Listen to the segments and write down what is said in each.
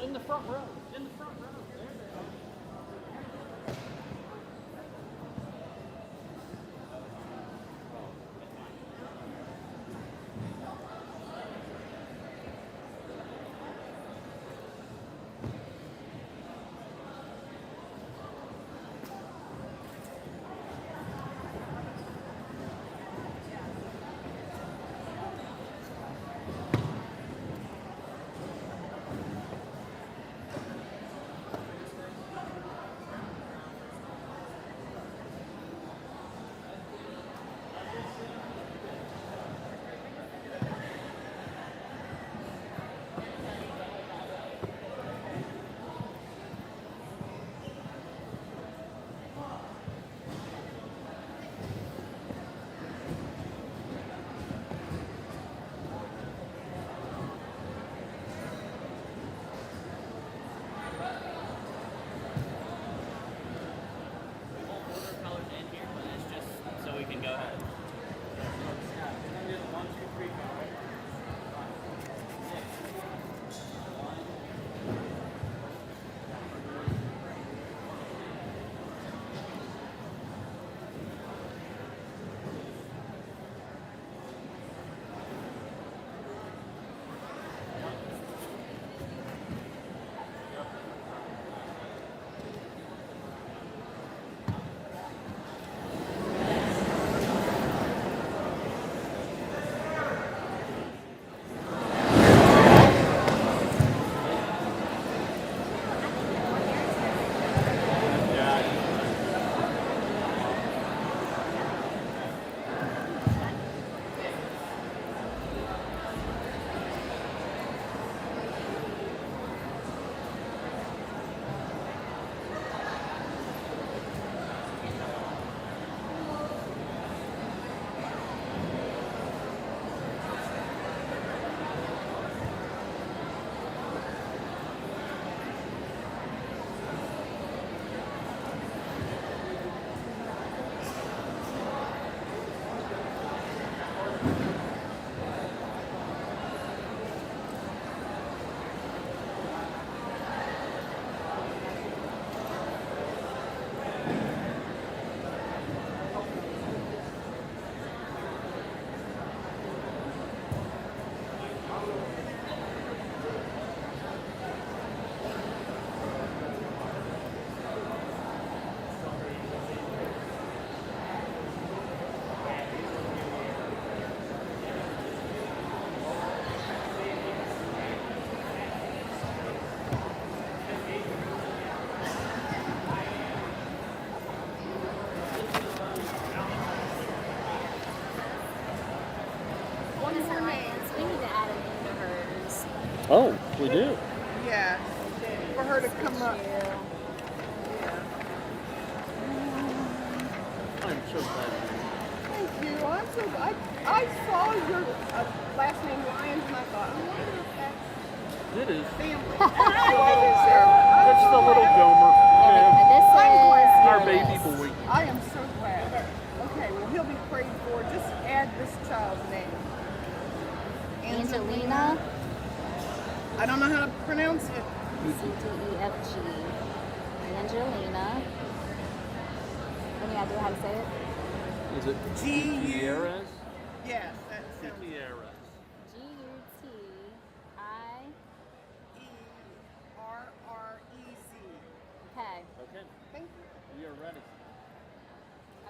in the front row. In the front row. There they are. Oh, we do? Yeah. For her to come up. Yeah. I'm so glad. Thank you. I'm so glad. I saw your last name Lyons and I thought, I wonder if that's It is. family. It's the little Gomer. Yeah. This is Our baby boy. I am so glad. Okay, well he'll be prayed for. Just add this child's name. Angelina. I don't know how to pronounce it. C-T-E-F-G. Angelina. Let me ask you how to say it. Is it Gutierrez? Yes, that sounds Gutierrez. G-U-T-I-E-R-R-E-Z. Okay. Okay. Thank you. We are ready.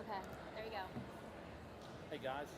Okay. There you go. Hey guys.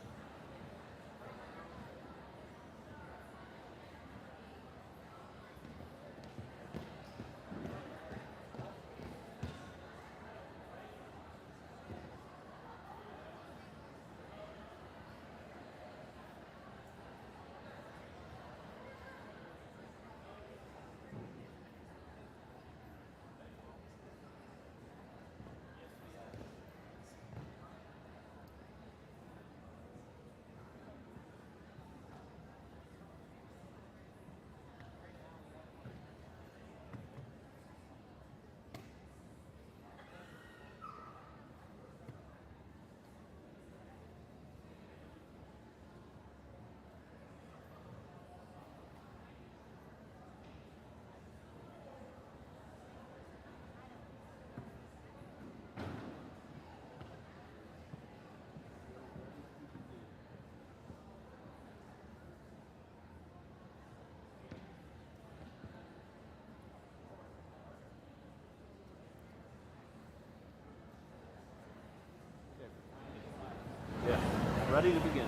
ready to begin.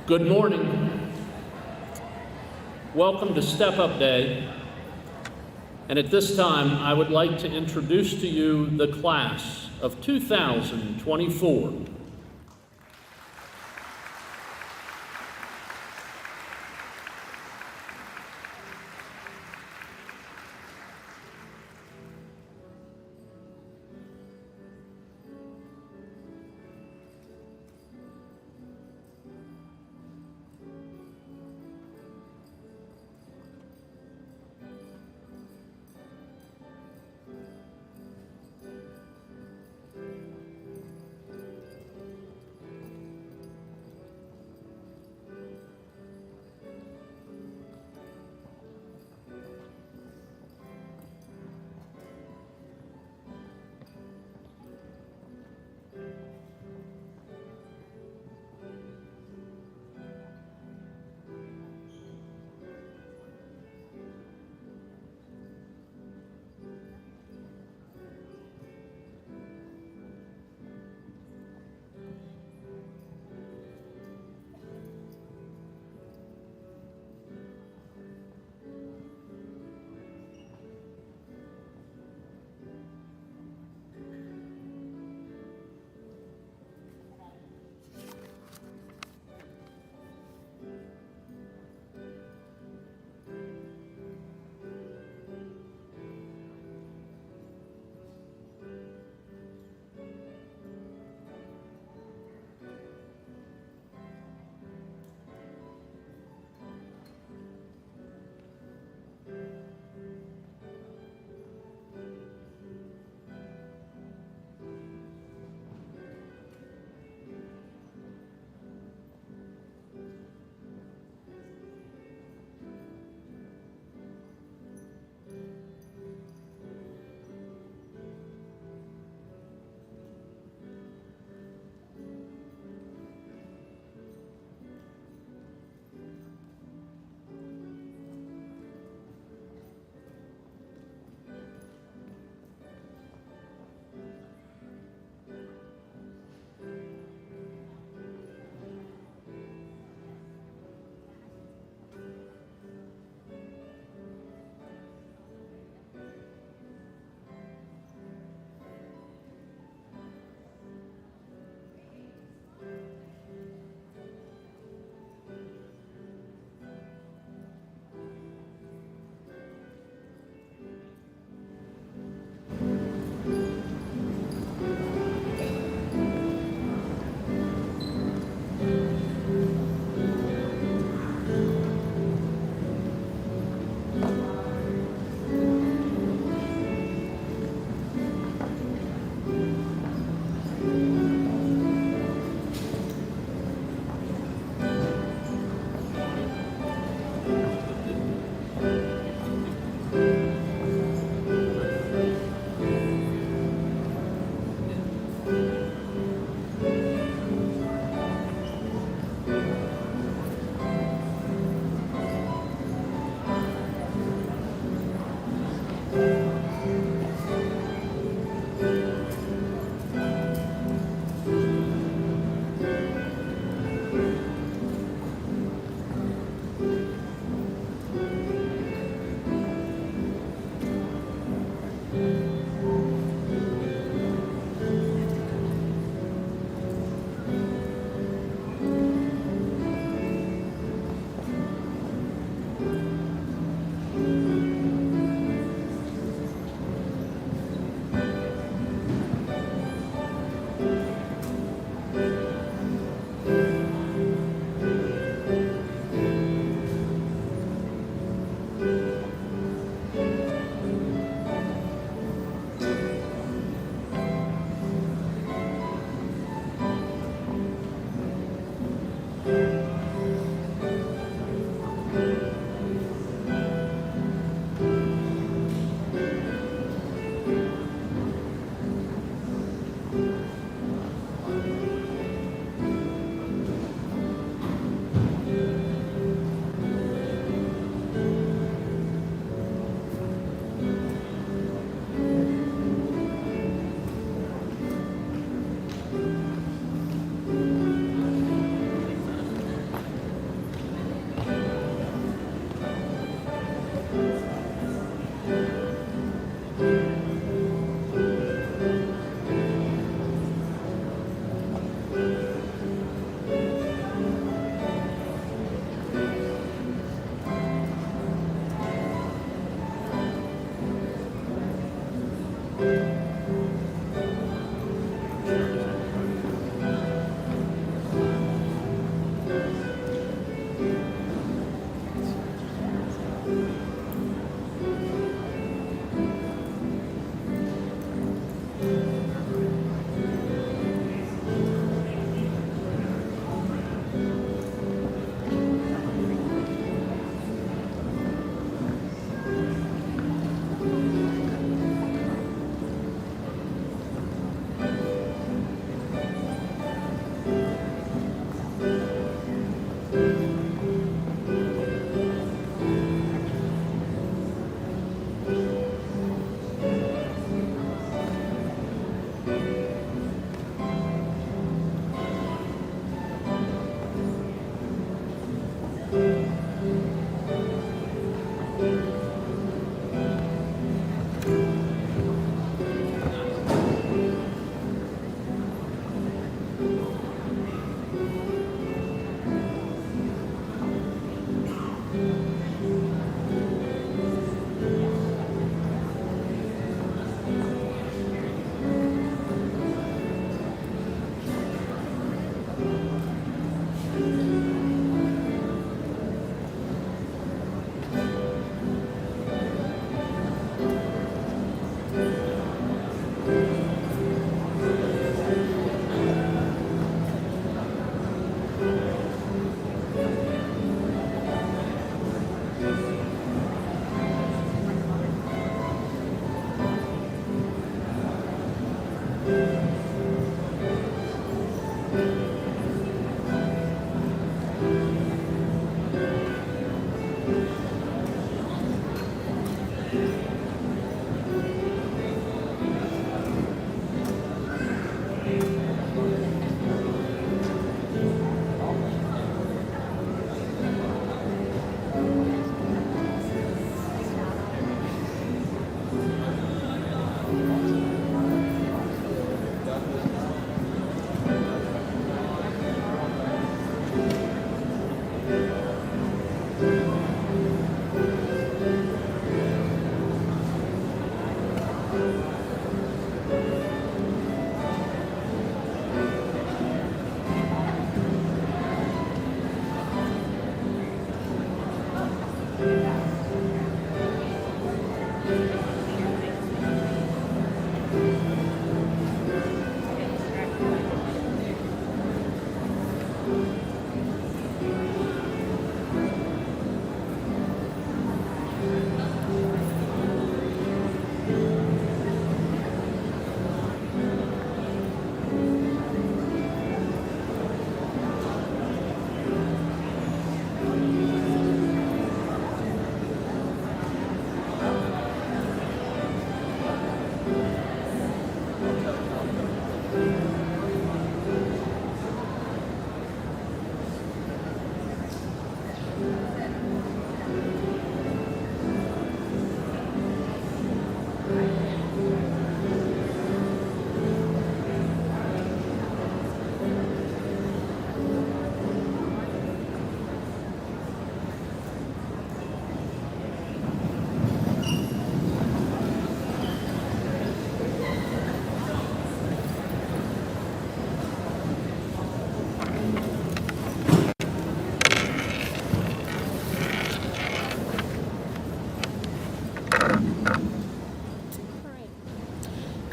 Good morning. Welcome to Step Up Day. And at this time, I would like to introduce to you the class of 2024.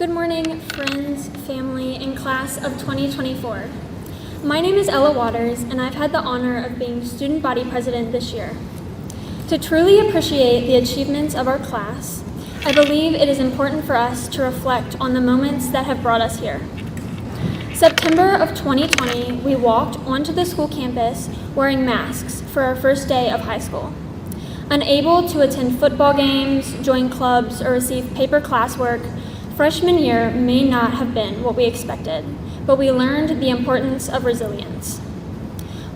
Good morning, friends, family, and class of 2024. My name is Ella Waters, and I've had the honor of being student body president this year. To truly appreciate the achievements of our class, I believe it is important for us to reflect on the moments that have brought us here. September of 2020, we walked onto the school campus wearing masks for our first day of high school. Unable to attend football games, join clubs, or receive paper classwork, freshman year may not have been what we expected, but we learned the importance of resilience.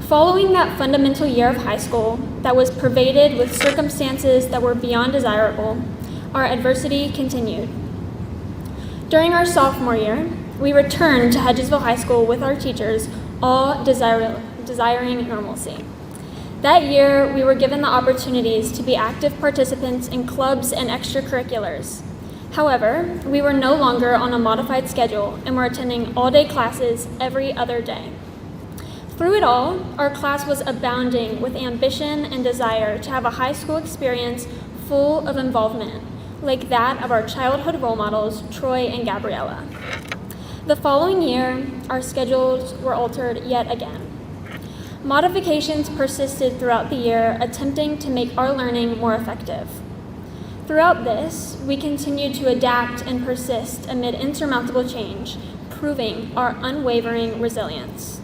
Following that fundamental year of high school that was pervaded with circumstances that were beyond desirable, our adversity continued. During our sophomore year, we returned to Hedgesville High School with our teachers, all desiring normalcy. That year, we were given the opportunities to be active participants in clubs and extracurriculars. However, we were no longer on a modified schedule and were attending all-day classes every other day. Through it all, our class was abounding with ambition and desire to have a high school experience full of involvement, like that of our childhood role models, Troy and Gabriella. The following year, our schedules were altered yet again. Modifications persisted throughout the year, attempting to make our learning more effective. Throughout this, we continued to adapt and persist amid insurmountable change, proving our unwavering resilience.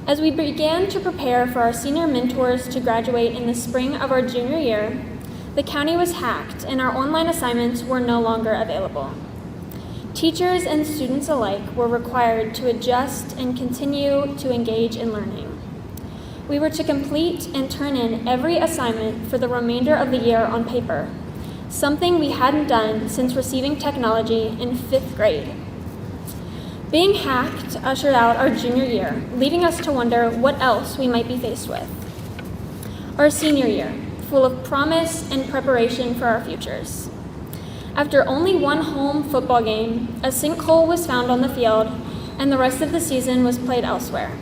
As we began to prepare for our senior mentors to graduate in the spring of our junior year, the county was hacked and our online assignments were no longer available. Teachers and students alike were required to adjust and continue to engage in learning. We were to complete and turn in every assignment for the remainder of the year on paper, something we hadn't done since receiving technology in 5th grade. Being hacked ushered out our junior year, leaving us to wonder what else we might be faced with. Our senior year, full of promise and preparation for our futures. After only one home football game, a sinkhole was found on the field, and the rest of the season was played elsewhere.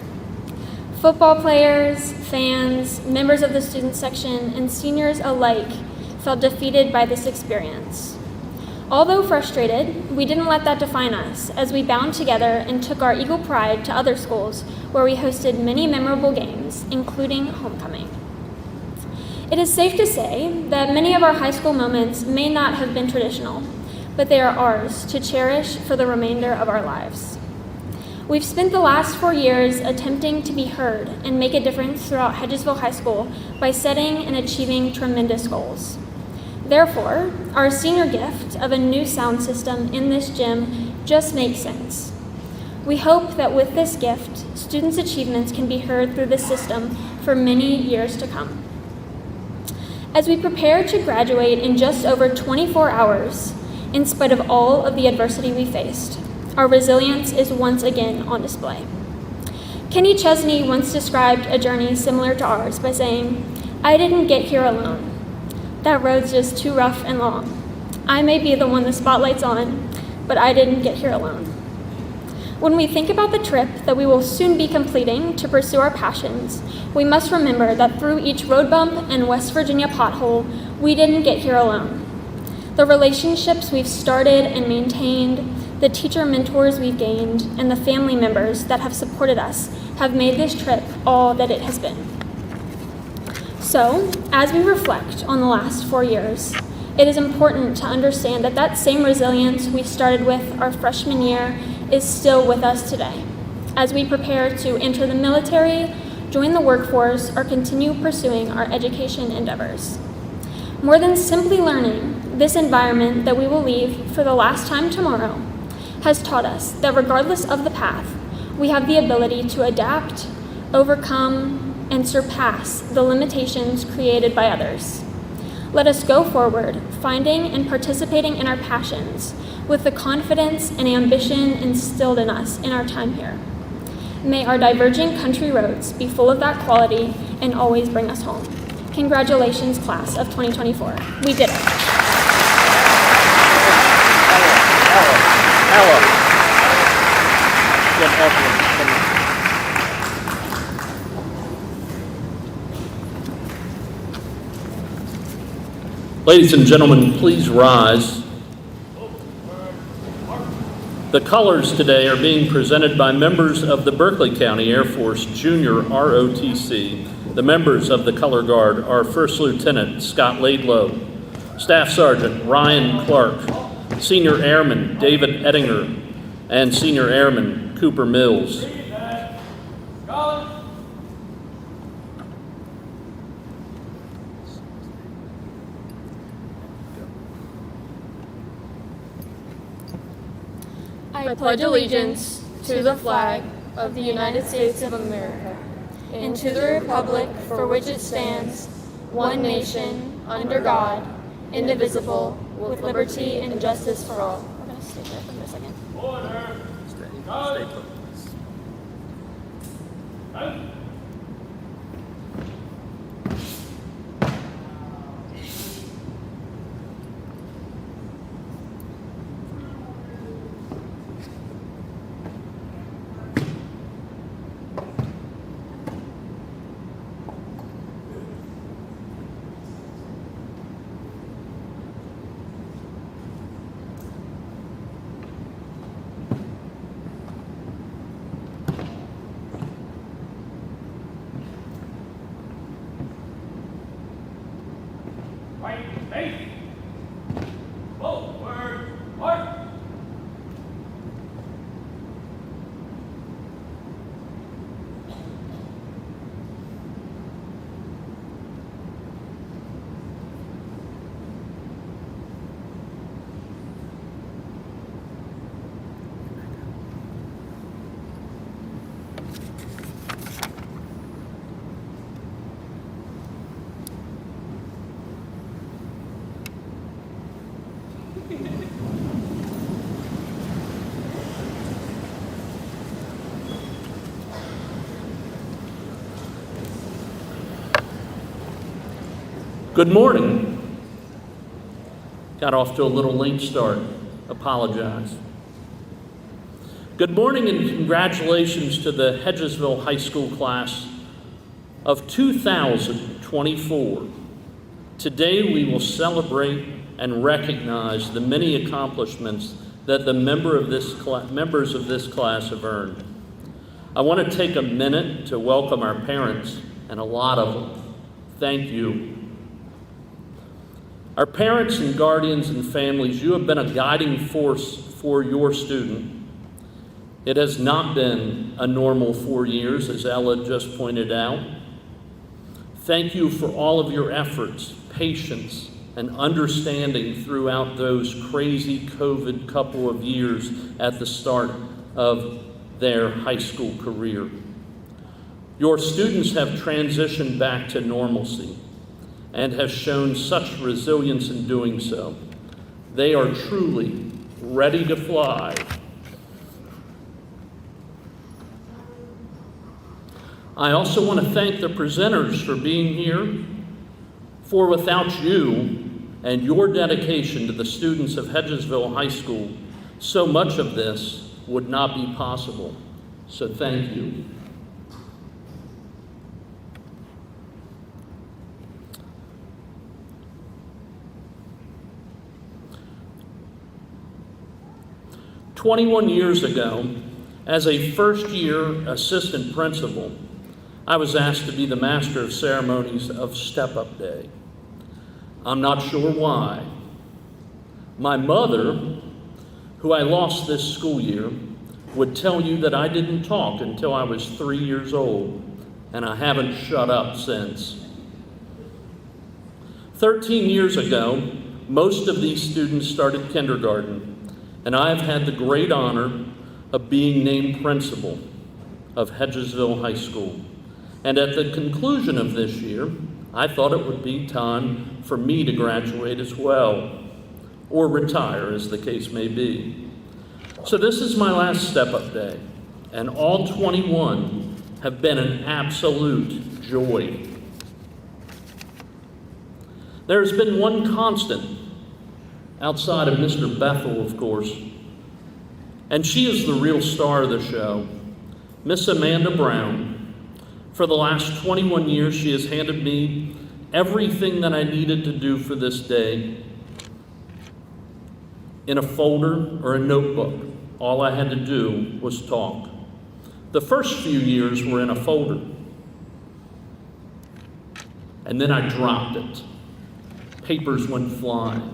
Football players, fans, members of the student section, and seniors alike felt defeated by this experience. Although frustrated, we didn't let that define us as we bound together and took our eagle pride to other schools where we hosted many memorable games, including homecoming. It is safe to say that many of our high school moments may not have been traditional, but they are ours to cherish for the remainder of our lives. We've spent the last 4 years attempting to be heard and make a difference throughout Hedgesville High School by setting and achieving tremendous goals. Therefore, our senior gift of a new sound system in this gym just makes sense. We hope that with this gift, students' achievements can be heard through this system for many years to come. As we prepare to graduate in just over 24 hours, in spite of all of the adversity we faced, our resilience is once again on display. Kenny Chesney once described a journey similar to ours by saying, "I didn't get here alone. That road's just too rough and long. I may be the one the spotlight's on, but I didn't get here alone." When we think about the trip that we will soon be completing to pursue our passions, we must remember that through each road bump and West Virginia pothole, we didn't get here alone. The relationships we've started and maintained, the teacher mentors we've gained, and the family members that have supported us have made this trip all that it has been. So, as we reflect on the last 4 years, it is important to understand that that same resilience we started with our freshman year is still with us today, as we prepare to enter the military, join the workforce, or continue pursuing our education endeavors. More than simply learning, this environment that we will leave for the last time tomorrow has taught us that regardless of the path, we have the ability to adapt, overcome, and surpass the limitations created by others. Let us go forward, finding and participating in our passions with the confidence and ambition instilled in us in our time here. May our diverging country roads be full of that quality and always bring us home. Congratulations, class of 2024. We did it. Ella. Get Evelyn. Ladies and gentlemen, please rise. The colors today are being presented by members of the Berkeley County Air Force Junior ROTC. The members of the Color Guard are First Lieutenant Scott Laidlow, Staff Sergeant Ryan Clark, Senior Airman David Ettinger, and Senior Airman Cooper Mills. I pledge allegiance to the flag of the United States of America and to the republic for which it stands, one nation, under God, indivisible, with liberty and justice for all. We're going to stay there for a second. Order. Stay put. Good morning. Got off to a little late start. Apologize. Good morning and congratulations to the Hedgesville High School class of 2024. Today we will celebrate and recognize the many accomplishments that the members of this class have earned. I want to take a minute to welcome our parents, and a lot of them. Thank you. Our parents and guardians and families, you have been a guiding force for your student. It has not been a normal 4 years, as Ella just pointed out. Thank you for all of your efforts, patience, and understanding throughout those crazy COVID couple of years at the start of their high school career. Your students have transitioned back to normalcy and have shown such resilience in doing so. They are truly ready to fly. I also want to thank the presenters for being here, for without you and your dedication to the students of Hedgesville High School, so much of this would not be possible. So thank you. "21 years ago, as a first-year assistant principal, I was asked to be the master of ceremonies of Step Up Day. I'm not sure why. My mother, who I lost this school year, would tell you that I didn't talk until I was 3 years old, and I haven't shut up since. 13 years ago, most of these students started kindergarten, and I have had the great honor of being named principal of Hedgesville High School. And at the conclusion of this year, I thought it would be time for me to graduate as well, or retire, as the case may be. So this is my last step-up day, and all 21 have been an absolute joy. There's been one constant, outside of Mr. Bethel, of course, and she is the real star of the show, Miss Amanda Brown. For the last 21 years, she has handed me everything that I needed to do for this day in a folder or a notebook. All I had to do was talk. The first few years were in a folder, and then I dropped it. Papers went flying.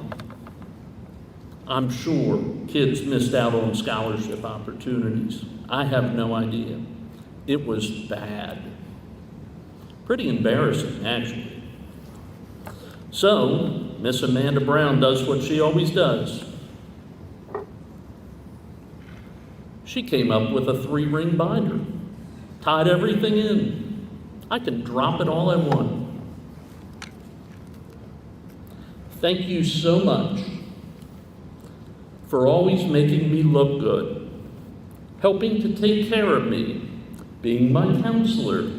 I'm sure kids missed out on scholarship opportunities. I have no idea. It was bad. Pretty embarrassing, actually. So, Miss Amanda Brown does what she always does. She came up with a 3-ring binder, tied everything in. I can drop it all I want. Thank you so much for always making me look good, helping to take care of me, being my counselor,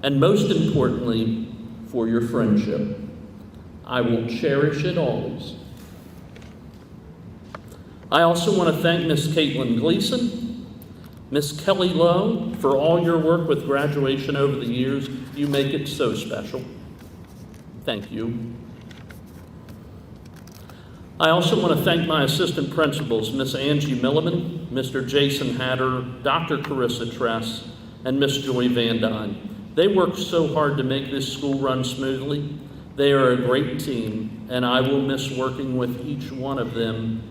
and most importantly, for your friendship. I will cherish it always. I also want to thank Miss Caitlin Gleason, Miss Kelly Lowe, for all your work with graduation over the years. You make it so special. Thank you. I also want to thank my assistant principals, Miss Angie Milliman, Mr. Jason Hatter, Dr. Carissa Tress, and Miss Joy Van Dyne. They worked so hard to make this school run smoothly. They are a great team, and I will miss working with each one of them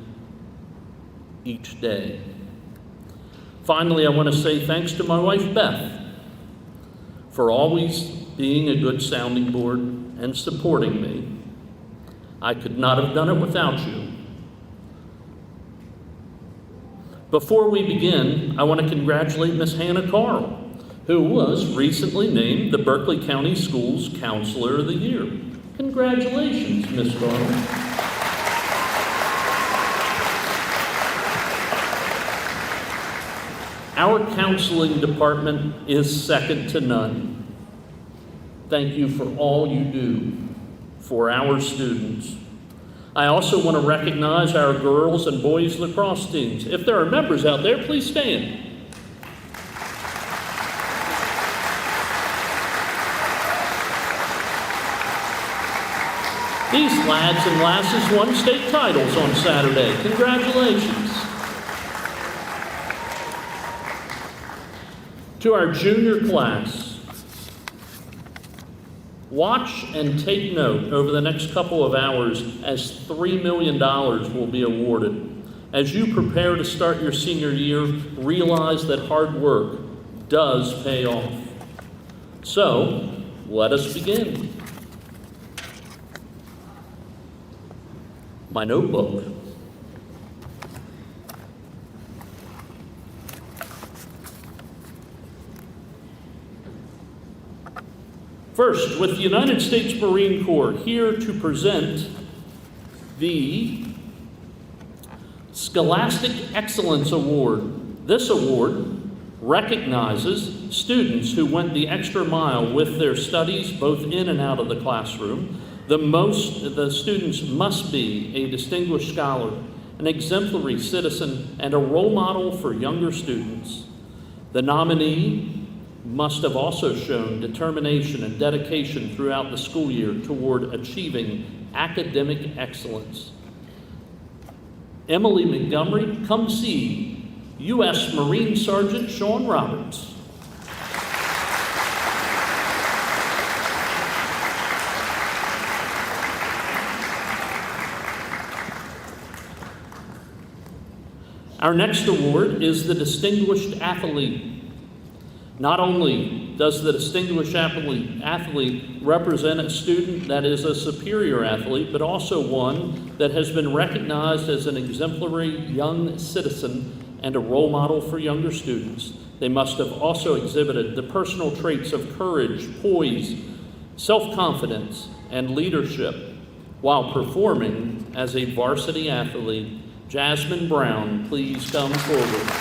each day. Finally, I want to say thanks to my wife, Beth, for always being a good sounding board and supporting me. I could not have done it without you. Before we begin, I want to congratulate Miss Hannah Carl, who was recently named the Berkeley County Schools Counselor of the Year. Congratulations, Miss Carl. Our counseling department is second to none. Thank you for all you do for our students. I also want to recognize our girls and boys lacrosse teams. If there are members out there, please stand. These lads and lasses won state titles on Saturday. Congratulations. To our junior class, watch and take note over the next couple of hours as $3 million will be awarded. As you prepare to start your senior year, realize that hard work does pay off. So, let us begin. My notebook. First, with the United States Marine Corps here to present the Scholastic Excellence Award. This award recognizes students who went the extra mile with their studies, both in and out of the classroom. The students must be a distinguished scholar, an exemplary citizen, and a role model for younger students. The nominee must have also shown determination and dedication throughout the school year toward achieving academic excellence. Emily Montgomery, come see U.S. Marine Sergeant Sean Roberts. Our next award is the Distinguished Athlete. Not only does the Distinguished Athlete represent a student that is a superior athlete, but also one that has been recognized as an exemplary young citizen and a role model for younger students. They must have also exhibited the personal traits of courage, poise, self-confidence, and leadership while performing as a varsity athlete. Jasmine Brown, please come forward.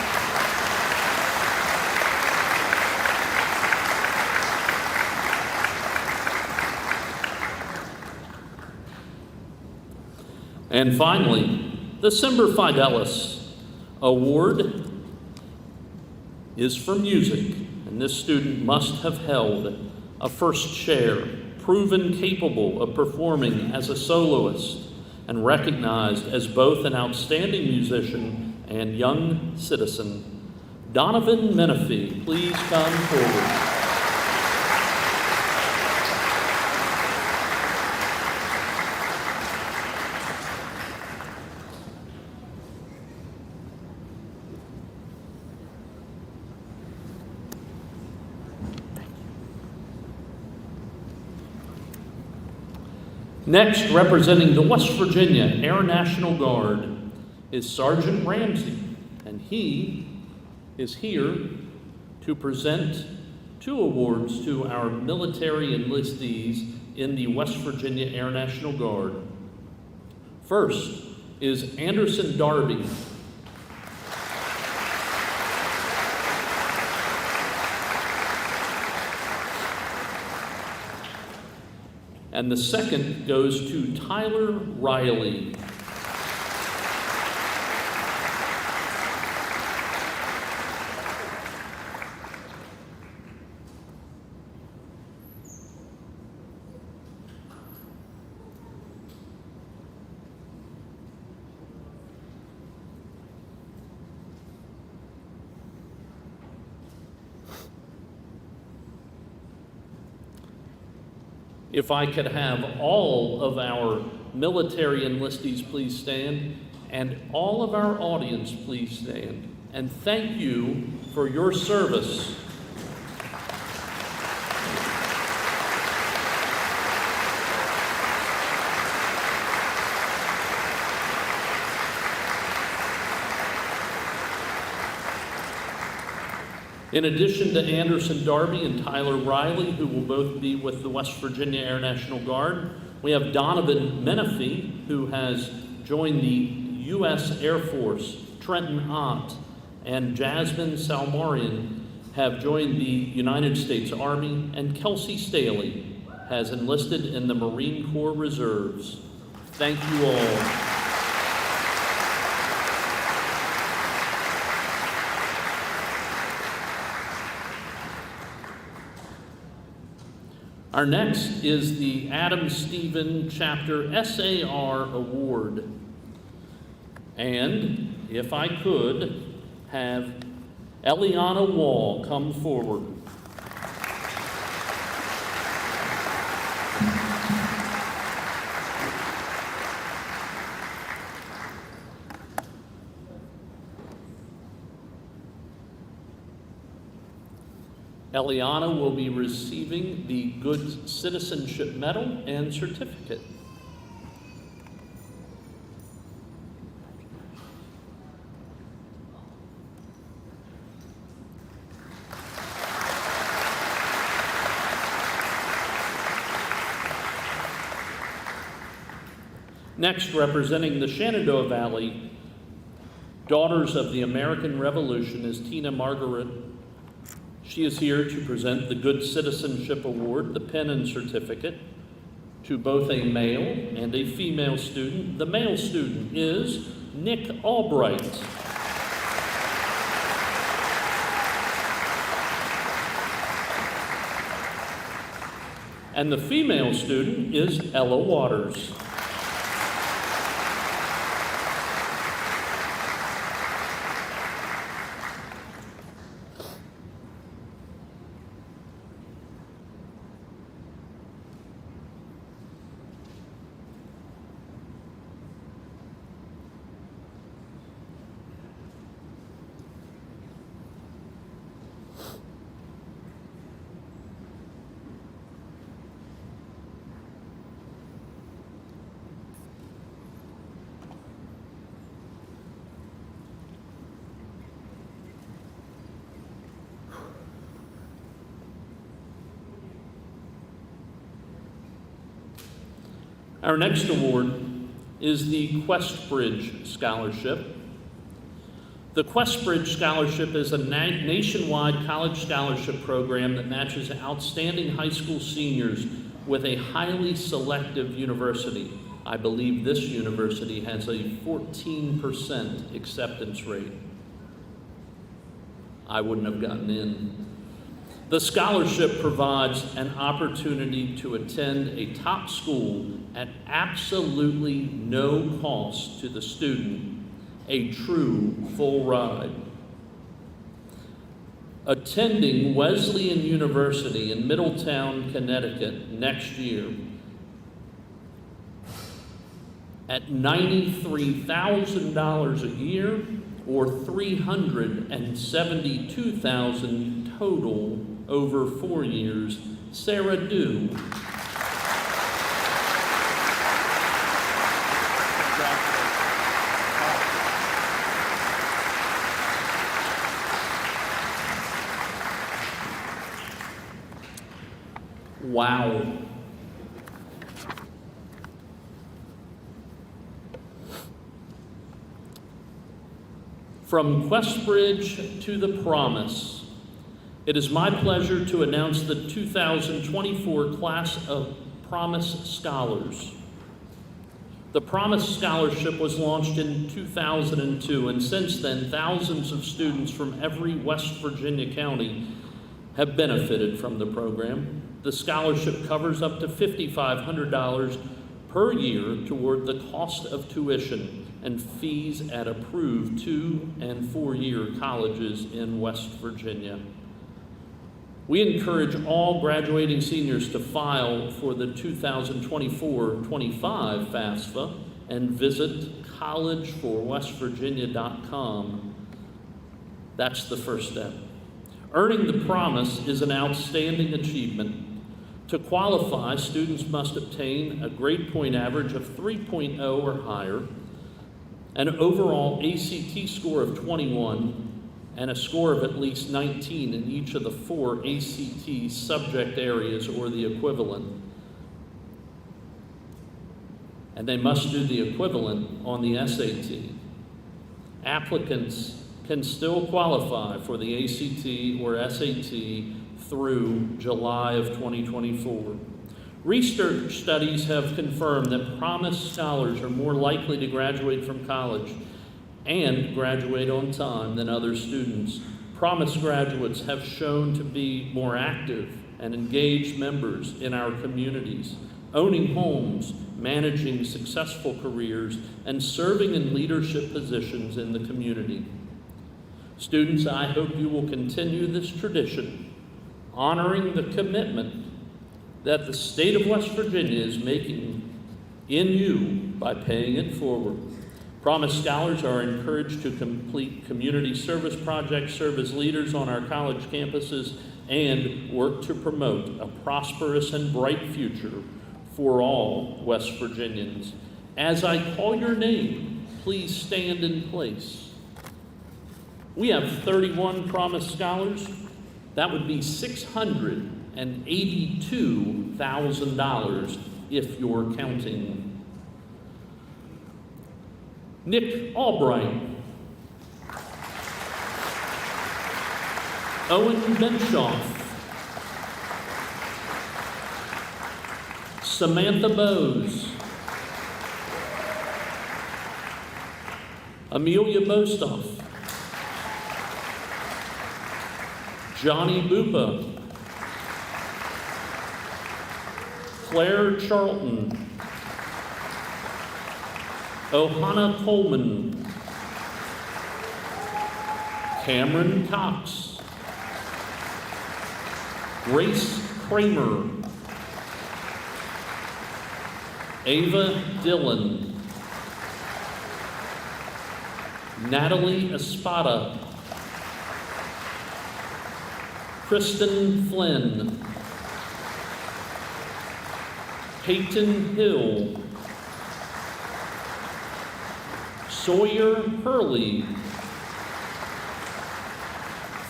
And finally, the Semper Fidelis Award is for music, and this student must have held a first share, proven capable of performing as a soloist, and recognized as both an outstanding musician and young citizen. Donovan Menifee, please come forward. Next, representing the West Virginia Air National Guard is Sergeant Ramsey, and he is here to present 2 awards to our military enlistees in the West Virginia Air National Guard. First is Anderson Darby. And the second goes to Tyler Riley. If I could have all of our military enlistees please stand, and all of our audience please stand. And thank you for your service. In addition to Anderson Darby and Tyler Riley, who will both be with the West Virginia Air National Guard, we have Donovan Menifee, who has joined the U.S. Air Force. Trenton Ott and Jasmine Salmarian have joined the United States Army, and Kelsey Staley has enlisted in the Marine Corps Reserves. Thank you all. Our next is the Adam Stephen Chapter SAR Award. And if I could have Eliana Wall come forward. Eliana will be receiving the Good Citizenship Medal and Certificate. Next, representing the Shenandoah Valley Daughters of the American Revolution is Tina Margaret. She is here to present the Good Citizenship Award, the pen and certificate, to both a male and a female student. The male student is Nick Albright. And the female student is Ella Waters. Our next award is the Questbridge Scholarship. The Questbridge Scholarship is a nationwide college scholarship program that matches outstanding high school seniors with a highly selective university. I believe this university has a 14% acceptance rate. I wouldn't have gotten in. The scholarship provides an opportunity to attend a top school at absolutely no cost to the student, a true full ride. Attending Wesleyan University in Middletown, Connecticut next year at $93,000 a year or $372,000 total over 4 years. Sarah Dew. Wow. From Questbridge to the Promise, it is my pleasure to announce the 2024 class of Promise Scholars. The Promise Scholarship was launched in 2002, and since then, thousands of students from every West Virginia county have benefited from the program. The scholarship covers up to $5,500 per year toward the cost of tuition and fees at approved 2- and 4-year colleges in West Virginia. We encourage all graduating seniors to file for the 2024-25 FAFSA and visit collegeforwestvirginia.com. That's the first step. Earning the Promise is an outstanding achievement. To qualify, students must obtain a grade point average of 3.0 or higher, an overall ACT score of 21, and a score of at least 19 in each of the 4 ACT subject areas or the equivalent. And they must do the equivalent on the SAT. Applicants can still qualify for the ACT or SAT through July of 2024. Research studies have confirmed that Promise scholars are more likely to graduate from college and graduate on time than other students. Promise graduates have shown to be more active and engaged members in our communities, owning homes, managing successful careers, and serving in leadership positions in the community. Students, I hope you will continue this tradition, honoring the commitment that the state of West Virginia is making in you by paying it forward. Promise scholars are encouraged to complete community service projects, serve as leaders on our college campuses, and work to promote a prosperous and bright future for all West Virginians. As I call your name, please stand in place. We have 31 Promise scholars. That would be $682,000 if you're counting. Nick Albright, Owen Benshoff, Samantha Bowes, Amelia Bostoff, Johnny Bupa, Claire Charlton, Ohana Coleman, Cameron Cox, Grace Kramer, Ava Dillon, Natalie Espada, Kristen Flynn, Peyton Hill, Sawyer Hurley,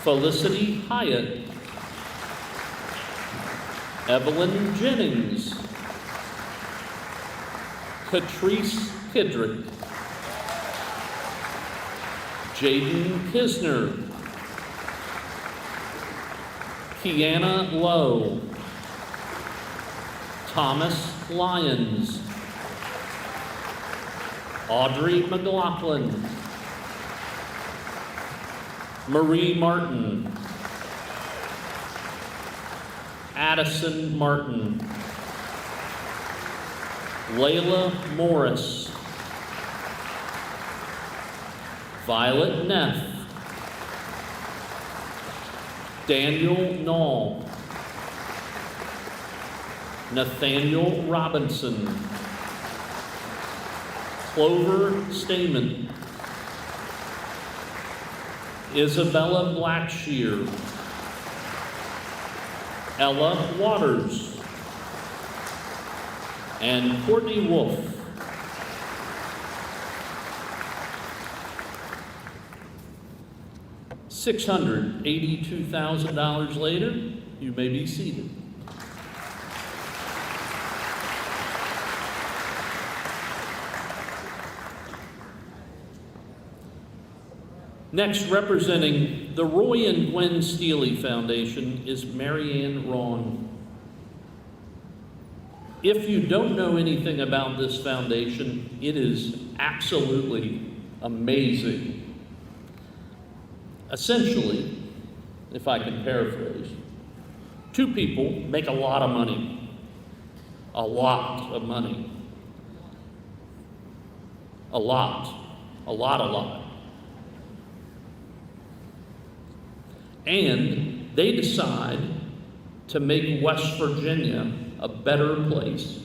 Felicity Hyatt, Evelyn Jennings, Catrice Kidrick, Jaden Kisner, Kiana Lowe, Thomas Lyons, Audrey McLaughlin, Marie Martin, Addison Martin, Layla Morris, Violet Neff, Daniel Knoll, Nathaniel Robinson, Clover Stamen, Isabella Blackshear, Ella Waters, and Courtney Wolf. $682,000 later, you may be seated. Next, representing the Roy and Gwen Steely Foundation is Marianne Ron. If you don't know anything about this foundation, it is absolutely amazing. Essentially, if I can paraphrase, two people make a lot of money. A lot of money. A lot. And they decide to make West Virginia a better place.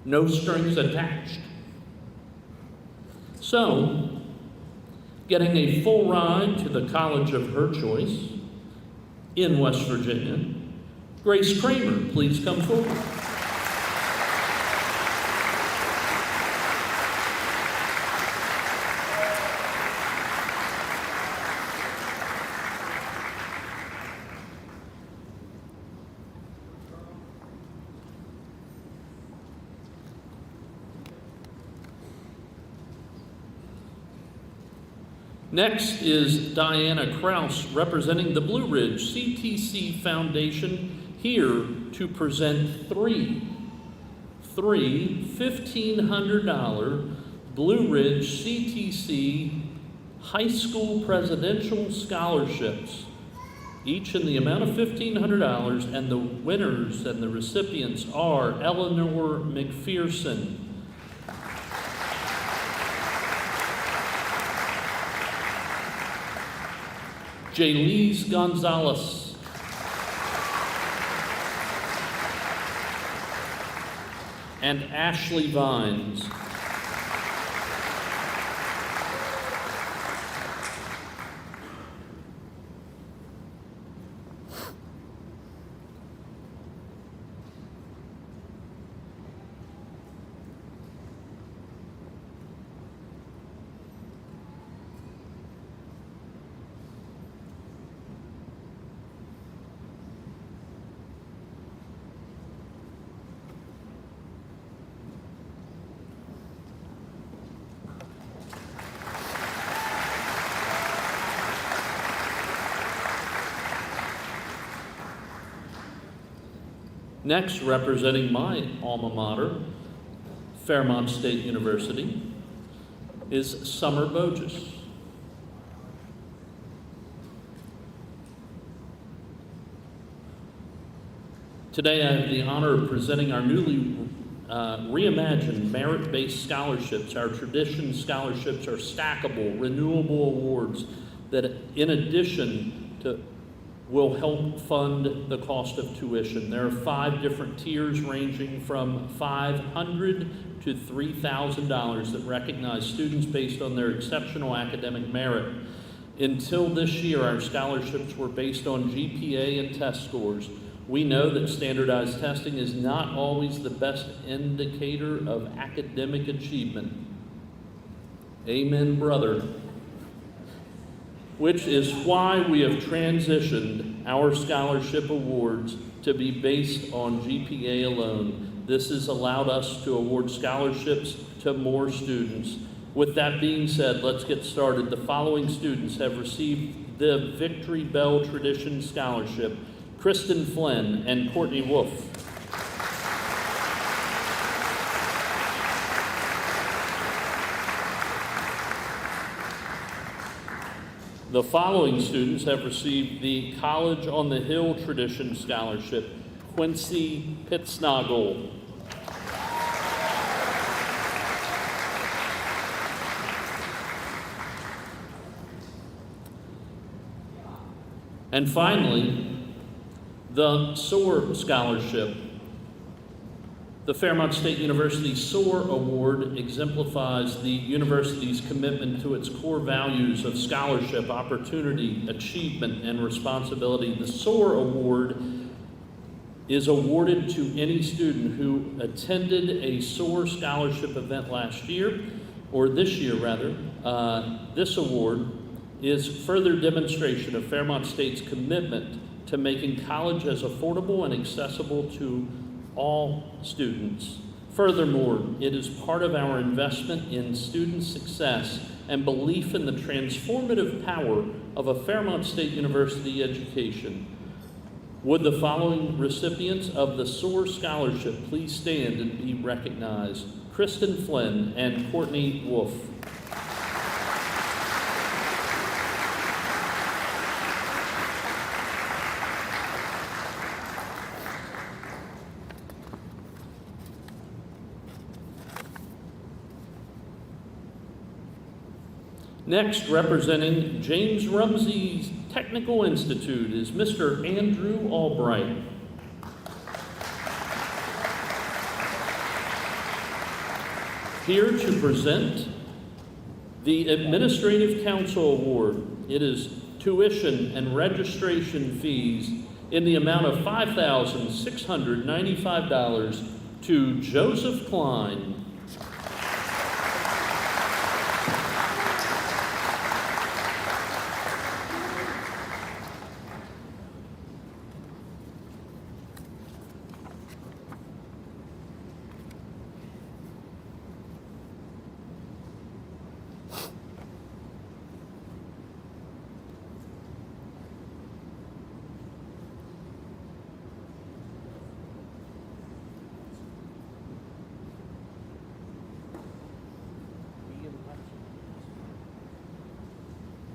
No strings attached. So, getting a full ride to the college of her choice in West Virginia, Grace Kramer, please come forward. Next is Diana Kraus, representing the Blue Ridge CTC Foundation here to present three $1,500 Blue Ridge CTC high school presidential scholarships, each in the amount of $1,500, and the winners and the recipients are Eleanor McPherson, Jaylise Gonzalez, and Ashley Vines. Next, representing my alma mater, Fairmont State University, is Summer Bogus. Today, I have the honor of presenting our newly reimagined merit-based scholarships. Our tradition scholarships are stackable, renewable awards that, in addition to, will help fund the cost of tuition. There are 5 different tiers ranging from $500 to $3,000 that recognize students based on their exceptional academic merit. Until this year, our scholarships were based on GPA and test scores. We know that standardized testing is not always the best indicator of academic achievement. Amen, brother. Which is why we have transitioned our scholarship awards to be based on GPA alone. This has allowed us to award scholarships to more students. With that being said, let's get started. The following students have received the Victory Bell Tradition Scholarship: Kristen Flynn and Courtney Wolf. The following students have received the College on the Hill Tradition Scholarship: Quincy Pittsnoggle. And finally, the SOAR Scholarship. The Fairmont State University SOAR Award exemplifies the university's commitment to its core values of scholarship, opportunity, achievement, and responsibility. The SOAR Award is awarded to any student who attended a SOAR scholarship event last year, or this year rather. This award is further demonstration of Fairmont State's commitment to making college as affordable and accessible to all students. Furthermore, it is part of our investment in student success and belief in the transformative power of a Fairmont State University education. Would the following recipients of the SOAR Scholarship please stand and be recognized? Kristen Flynn and Courtney Wolf. Next, representing James Rumsey Technical Institute, is Mr. Andrew Albright. Here to present the Administrative Council Award. It is tuition and registration fees in the amount of $5,695 to Joseph Klein.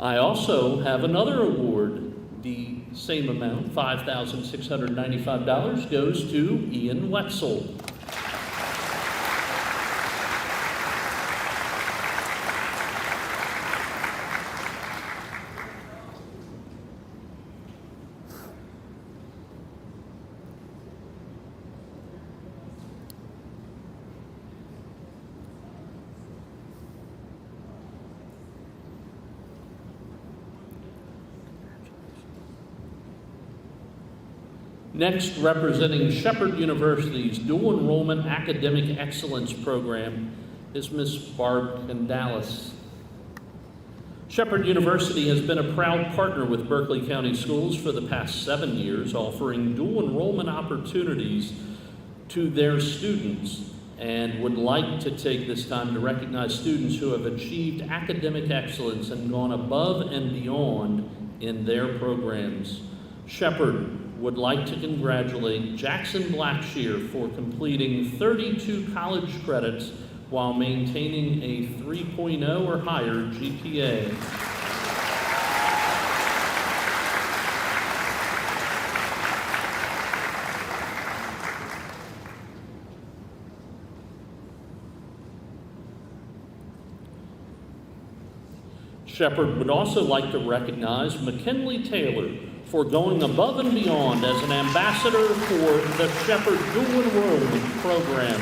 I also have another award. The same amount, $5,695, goes to Ian Wetzel. Next, representing Shepherd University's Dual Enrollment Academic Excellence Program is Ms. Barb Candalis. Shepherd University has been a proud partner with Berkeley County Schools for the past 7 years, offering dual enrollment opportunities to their students, and would like to take this time to recognize students who have achieved academic excellence and gone above and beyond in their programs. Shepherd would like to congratulate Jackson Blackshear for completing 32 college credits while maintaining a 3.0 or higher GPA. Shepherd would also like to recognize McKinley Taylor for going above and beyond as an ambassador for the Shepherd Dual Enrollment Program.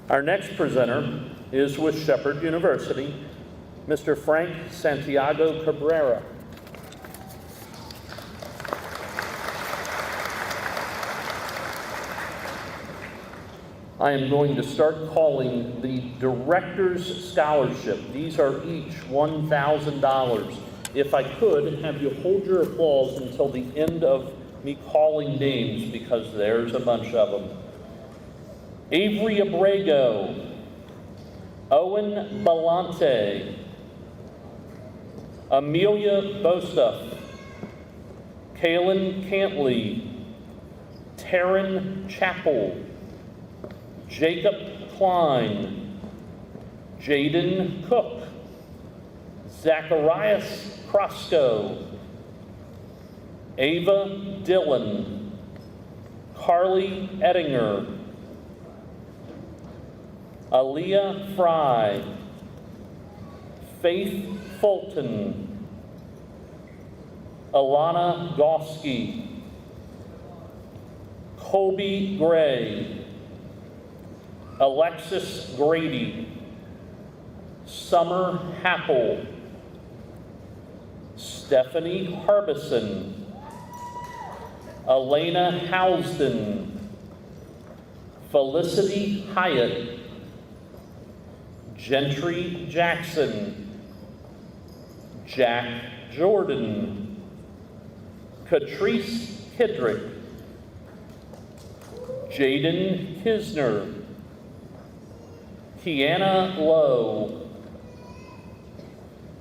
Our next presenter is with Shepherd University, Mr. Frank Santiago Cabrera. I am going to start calling the Director's Scholarship. These are each $1,000. If I could, have you hold your applause until the end of me calling names, because there's a bunch of them. Avery Abrego, Owen Belante, Amelia Bostuff, Kaylin Cantley, Taryn Chappell, Jacob Klein, Jaden Cook, Zacharias Crosco, Ava Dillon, Carly Ettinger, Aaliyah Fry, Faith Fulton, Alana Goski, Colby Gray, Alexis Grady, Summer Happel, Stephanie Harbison, Elena Housden, Felicity Hyatt, Gentry Jackson, Jack Jordan, Catrice Kidrick, Jaden Kisner, Kiana Lowe,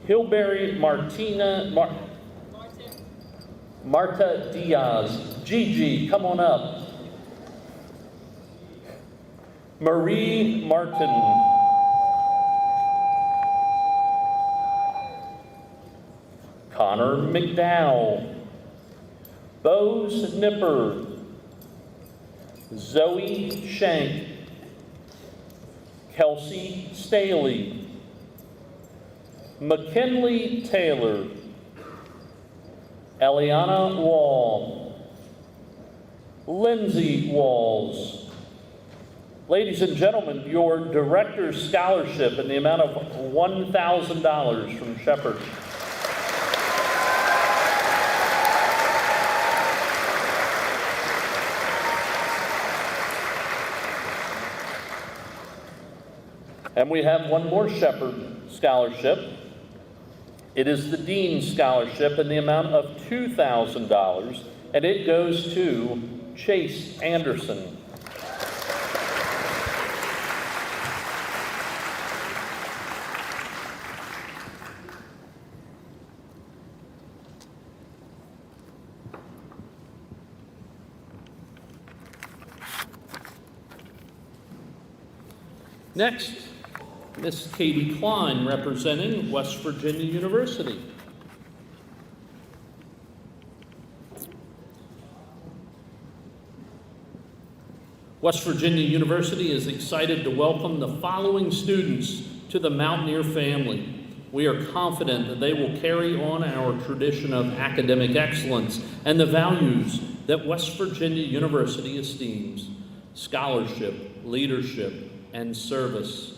Hilberry Marta Diaz, Gigi, come on up, Marie Martin, Connor McDowell, Bose Nipper, Zoe Shank, Kelsey Staley, McKinley Taylor, Eliana Wall, Lindsay Walls. Ladies and gentlemen, your Director's Scholarship in the amount of $1,000 from Shepherd. And we have one more Shepherd Scholarship It is the Dean's Scholarship in the amount of $2,000, and it goes to Chase Anderson. Next, Miss Katie Klein, representing West Virginia University. West Virginia University is excited to welcome the following students to the Mountaineer family. We are confident that they will carry on our tradition of academic excellence and the values that West Virginia University esteems: scholarship, leadership, and service.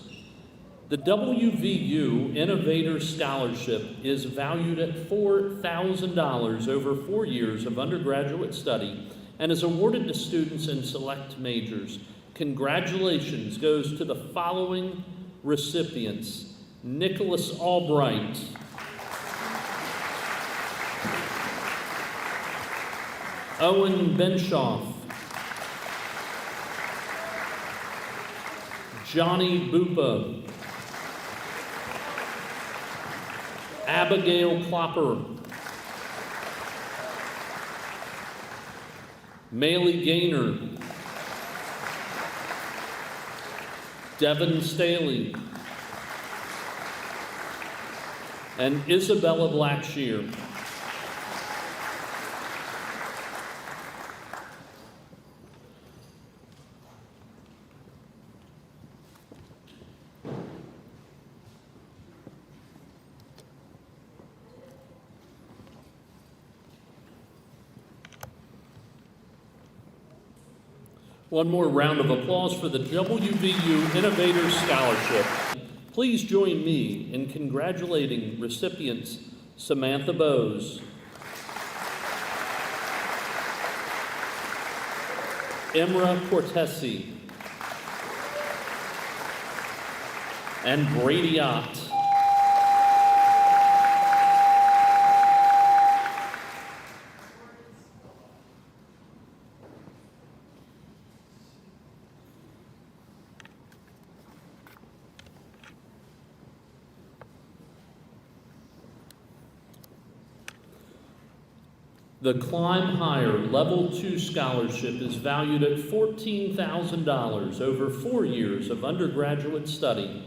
The WVU Innovator Scholarship is valued at $4,000 over 4 years of undergraduate study and is awarded to students in select majors. Congratulations goes to the following recipients: Nicholas Albright, Owen Benshoff, Johnny Bupa, Abigail Klopper, Maylee Gaynor, Devin Staley, and Isabella Blackshear. One more round of applause for the WVU Innovator Scholarship. Please join me in congratulating recipients Samantha Bowes, Imra Cortesi, and Brady Ott. The Climb Higher Level 2 Scholarship is valued at $14,000 over 4 years of undergraduate study.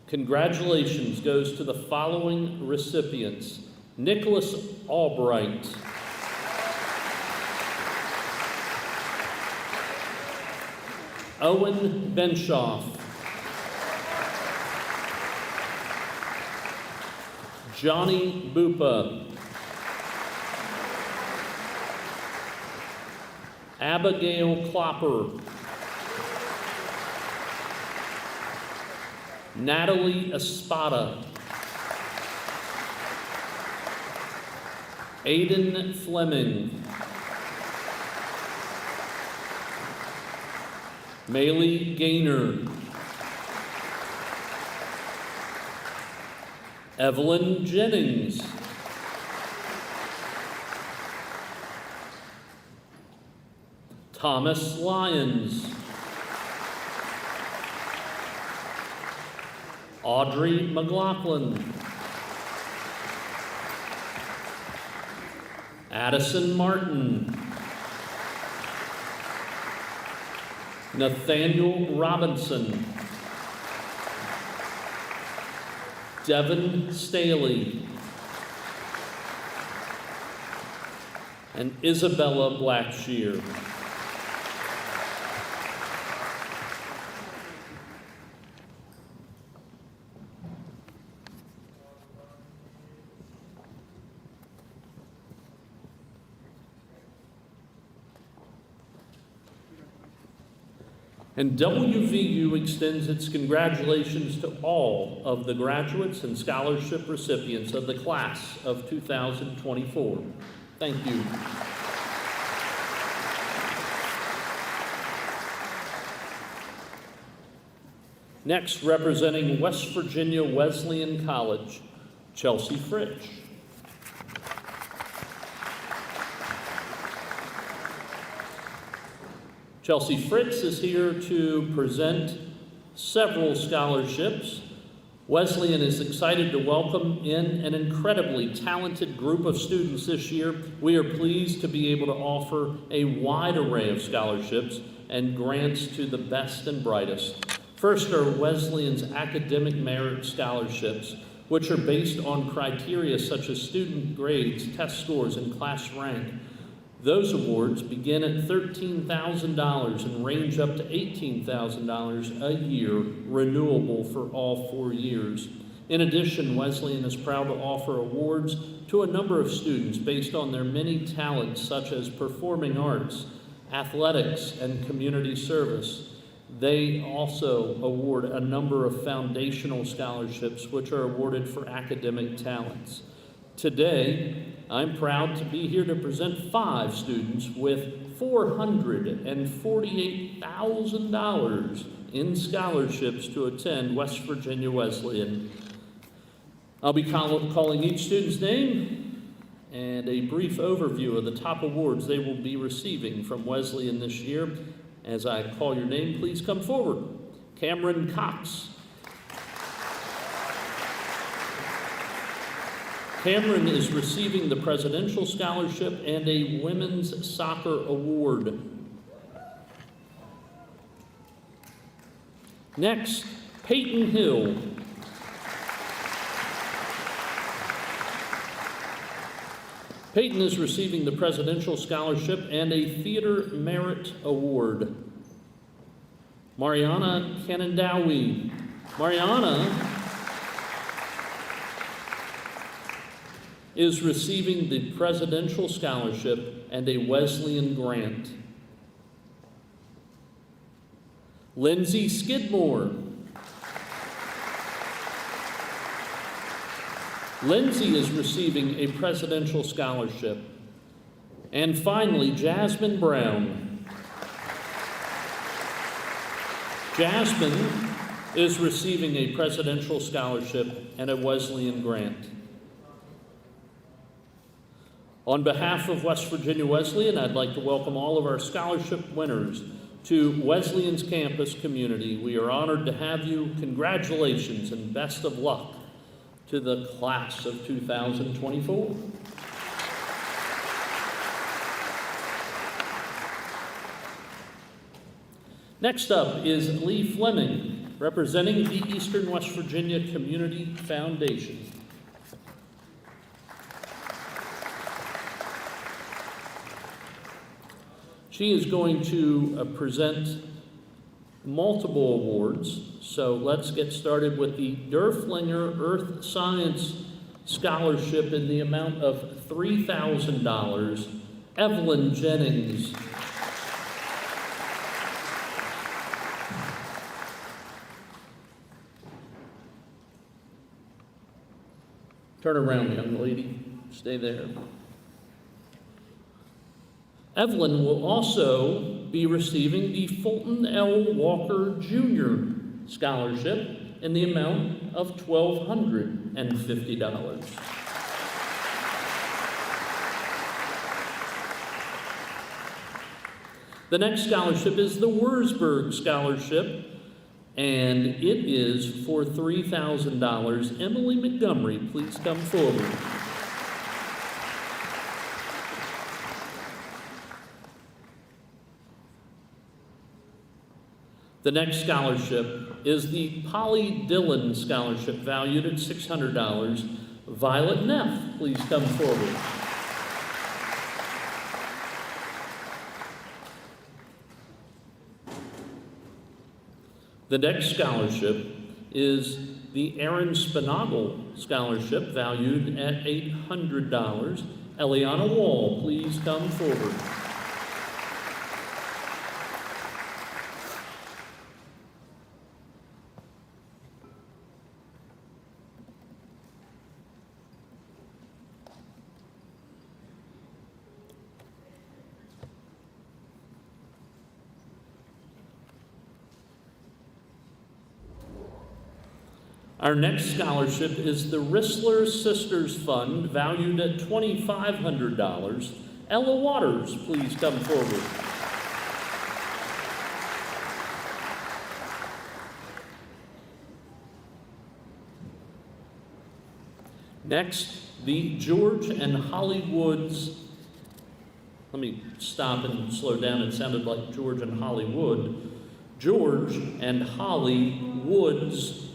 Congratulations goes to the following recipients: Nicholas Albright, Owen Benshoff, Johnny Bupa, Abigail Klopper, Natalie Espada, Aiden Fleming, Maylee Gaynor, Evelyn Jennings, Thomas Lyons, Audrey McLaughlin, Addison Martin, Nathaniel Robinson, Devin Staley, and Isabella Blackshear. And WVU extends its congratulations to all of the graduates and scholarship recipients of the class of 2024. Thank you. Next, representing West Virginia Wesleyan College, Chelsea Fritsch. Chelsea Fritz is here to present several scholarships. Wesleyan is excited to welcome in an incredibly talented group of students this year. We are pleased to be able to offer a wide array of scholarships and grants to the best and brightest. First are Wesleyan's academic merit scholarships, which are based on criteria such as student grades, test scores, and class rank. Those awards begin at $13,000 and range up to $18,000 a year, renewable for all 4 years. In addition, Wesleyan is proud to offer awards to a number of students based on their many talents such as performing arts, athletics, and community service. They also award a number of foundational scholarships which are awarded for academic talents. Today, I'm proud to be here to present 5 students with $448,000 in scholarships to attend West Virginia Wesleyan. I'll be calling each student's name and a brief overview of the top awards they will be receiving from Wesleyan this year. As I call your name, please come forward. Cameron Cox. Cameron is receiving the Presidential Scholarship and a Women's Soccer Award. Next, Peyton Hill. Peyton is receiving the Presidential Scholarship and a Theater Merit Award. Mariana Kanandawi. Mariana is receiving the Presidential Scholarship and a Wesleyan grant. Lindsay Skidmore. Lindsay is receiving a Presidential Scholarship. And finally, Jasmine Brown. Jasmine is receiving a Presidential Scholarship and a Wesleyan grant. On behalf of West Virginia Wesleyan, I'd like to welcome all of our scholarship winners to Wesleyan's campus community. We are honored to have you. Congratulations and best of luck to the class of 2024. Next up is Lee Fleming, representing the Eastern West Virginia Community Foundation. She is going to present multiple awards, so let's get started with the Derflinger Earth Science Scholarship in the amount of $3,000. Evelyn Jennings. Turn around, young lady. Stay there. Evelyn will also be receiving the Fulton L. Walker Jr. Scholarship in the amount of $1,250. The next scholarship is the Wurzburg Scholarship, and it is for $3,000. Emily Montgomery, please come forward. The next scholarship is the Polly Dillon Scholarship, valued at $600. Violet Neff, please come forward. The next scholarship is the Aaron Spinagle Scholarship, valued at $800. Eliana Wall, please come forward. Our next scholarship is the Rissler Sisters Fund, valued at $2,500. Ella Waters, please come forward. Next, the George and Holly Woods. Let me stop and slow down. It sounded like George and Hollywood. George and Holly Woods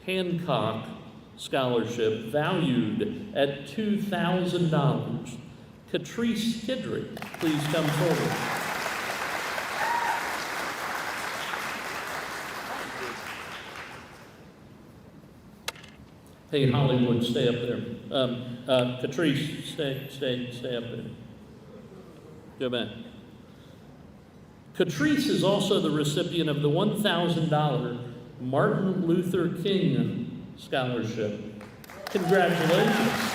Hancock Scholarship, valued at $2,000. Catrice Kidrick, please come forward. Hey, Hollywood, stay up there. Catrice, stay up there. Go back. Catrice is also the recipient of the $1,000 Martin Luther King Scholarship. Congratulations.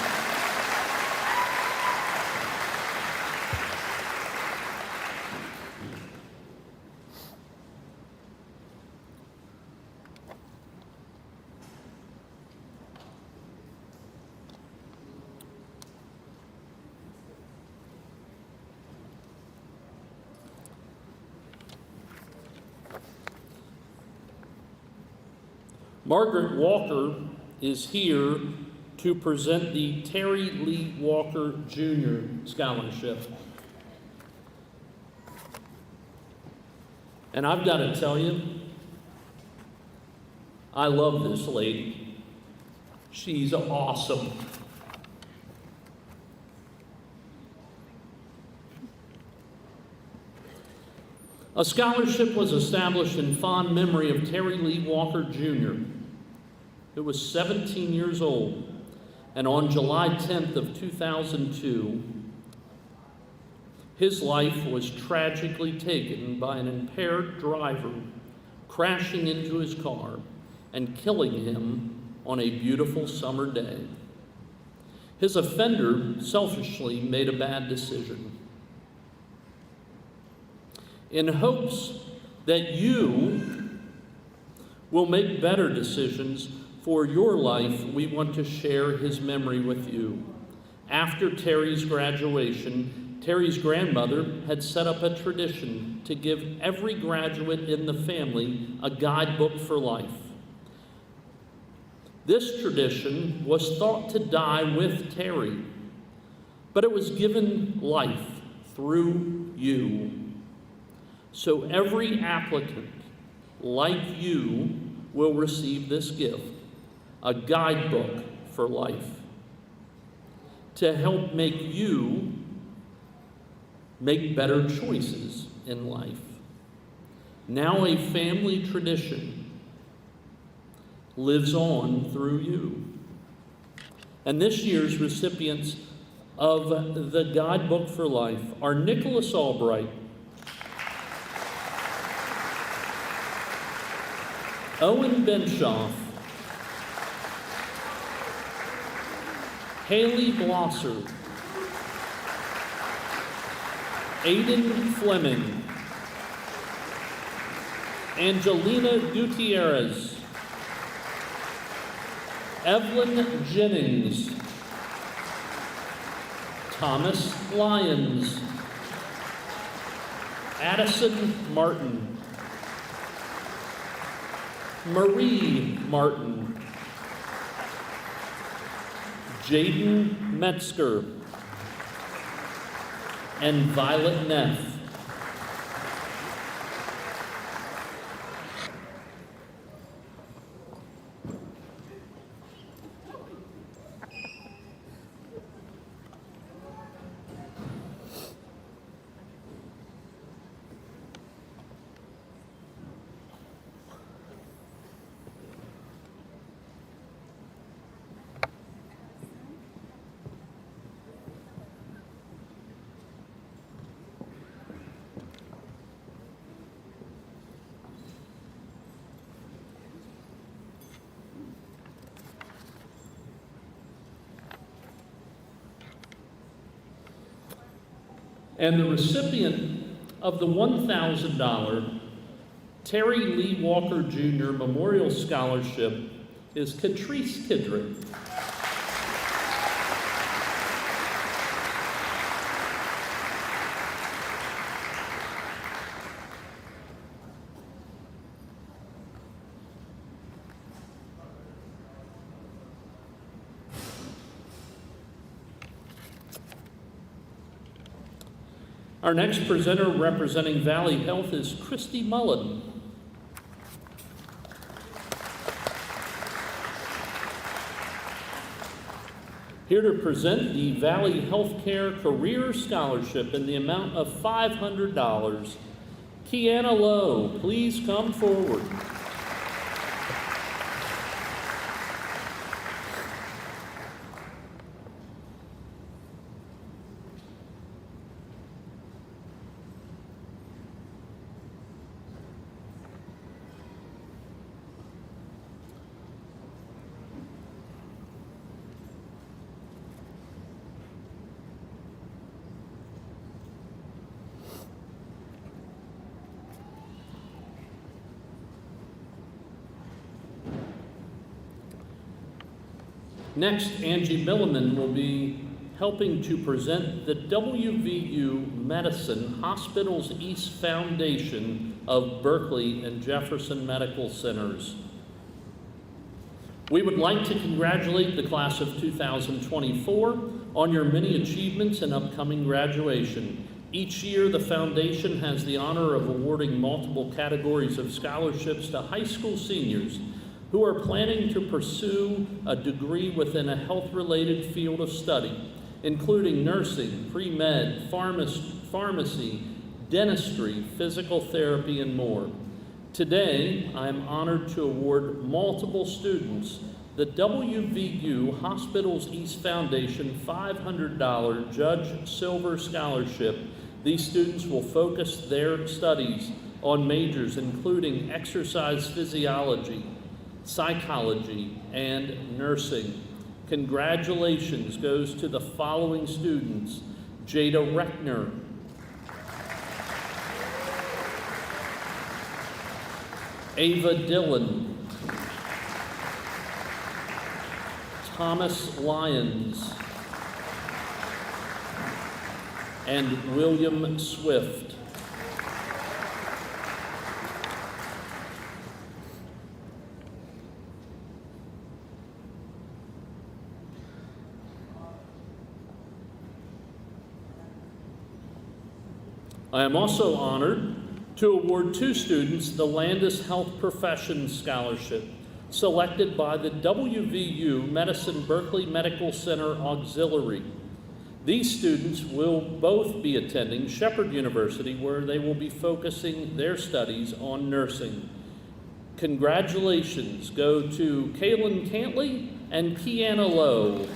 Margaret Walker is here to present the Terry Lee Walker Jr. Scholarship. And I've got to tell you, I love this lady. She's awesome. A scholarship was established in fond memory of Terry Lee Walker Jr., who was 17 years old, and on July 10th of 2002, his life was tragically taken by an impaired driver crashing into his car and killing him on a beautiful summer day. His offender selfishly made a bad decision. In hopes that you will make better decisions for your life, we want to share his memory with you. After Terry's graduation, Terry's grandmother had set up a tradition to give every graduate in the family a guidebook for life. This tradition was thought to die with Terry, but it was given life through you. So every applicant, like you, will receive this gift, a guidebook for life, to help make you make better choices in life. Now a family tradition lives on through you. And this year's recipients of the Guidebook for Life are Nicholas Albright, Owen Benshoff, Haley Blosser, Aiden Fleming, Angelina Gutierrez, Evelyn Jennings, Thomas Lyons, Addison Martin, Marie Martin, Jaden Metzger, and Violet Neff. And the recipient of the $1,000 Terry Lee Walker Jr. Memorial Scholarship is Catrice Kidrick. Our next presenter representing Valley Health is Christy Mullen. Here to present the Valley Healthcare Career Scholarship in the amount of $500, Kiana Lowe, please come forward. Next, Angie Milliman will be helping to present the WVU Medicine Hospitals East Foundation of Berkeley and Jefferson Medical Centers. We would like to congratulate the class of 2024 on your many achievements and upcoming graduation. Each year, the foundation has the honor of awarding multiple categories of scholarships to high school seniors who are planning to pursue a degree within a health-related field of study, including nursing, pre-med, pharmacy, dentistry, physical therapy, and more. Today, I am honored to award multiple students the WVU Hospitals East Foundation $500 Judge Silver Scholarship. These students will focus their studies on majors including exercise physiology, psychology, and nursing. Congratulations goes to the following students: Jada Reckner, Ava Dillon, Thomas Lyons, and William Swift. I am also honored to award two students the Landis Health Professions Scholarship, selected by the WVU Medicine Berkeley Medical Center Auxiliary. These students will both be attending Shepherd University, where they will be focusing their studies on nursing. Congratulations go to Kaylin Cantley and Kiana Lowe.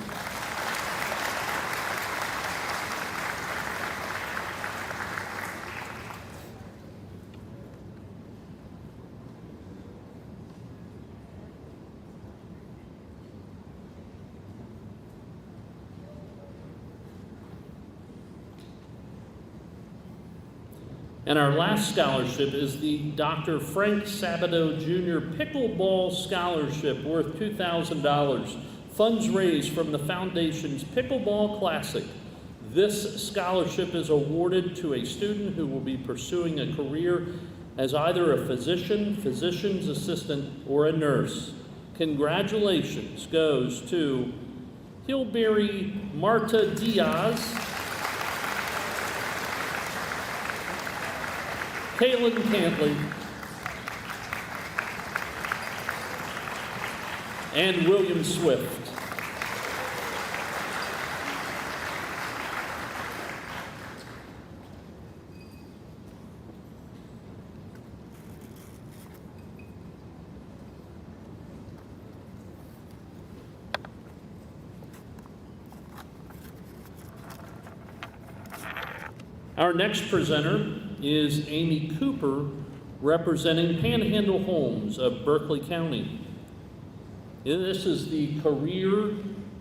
And our last scholarship is the Dr. Frank Sabato Jr. Pickleball Scholarship worth $2,000. Funds raised from the Foundation's Pickleball Classic. This scholarship is awarded to a student who will be pursuing a career as either a physician, physician's assistant, or a nurse. Congratulations goes to Hilberry Marta Diaz, Kaylin Cantley, and William Swift. Our next presenter is Amy Cooper, representing Panhandle Homes of Berkeley County. This is the Career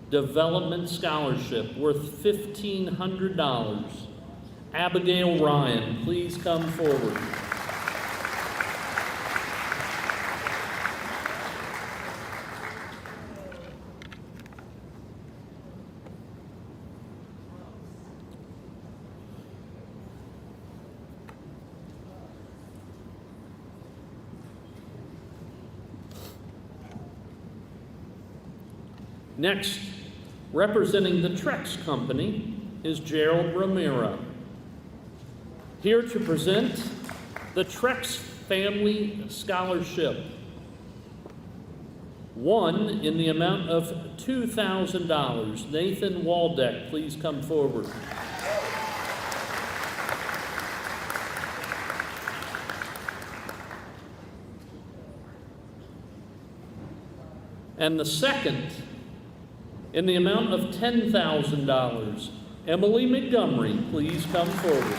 Development Scholarship worth $1,500. Abigail Ryan, please come forward. Next, representing the Trex Company is Gerald Ramira. Here to present the Trex Family Scholarship. One in the amount of $2,000. Nathan Waldeck, please come forward. And the second, in the amount of $10,000, Emily Montgomery, please come forward.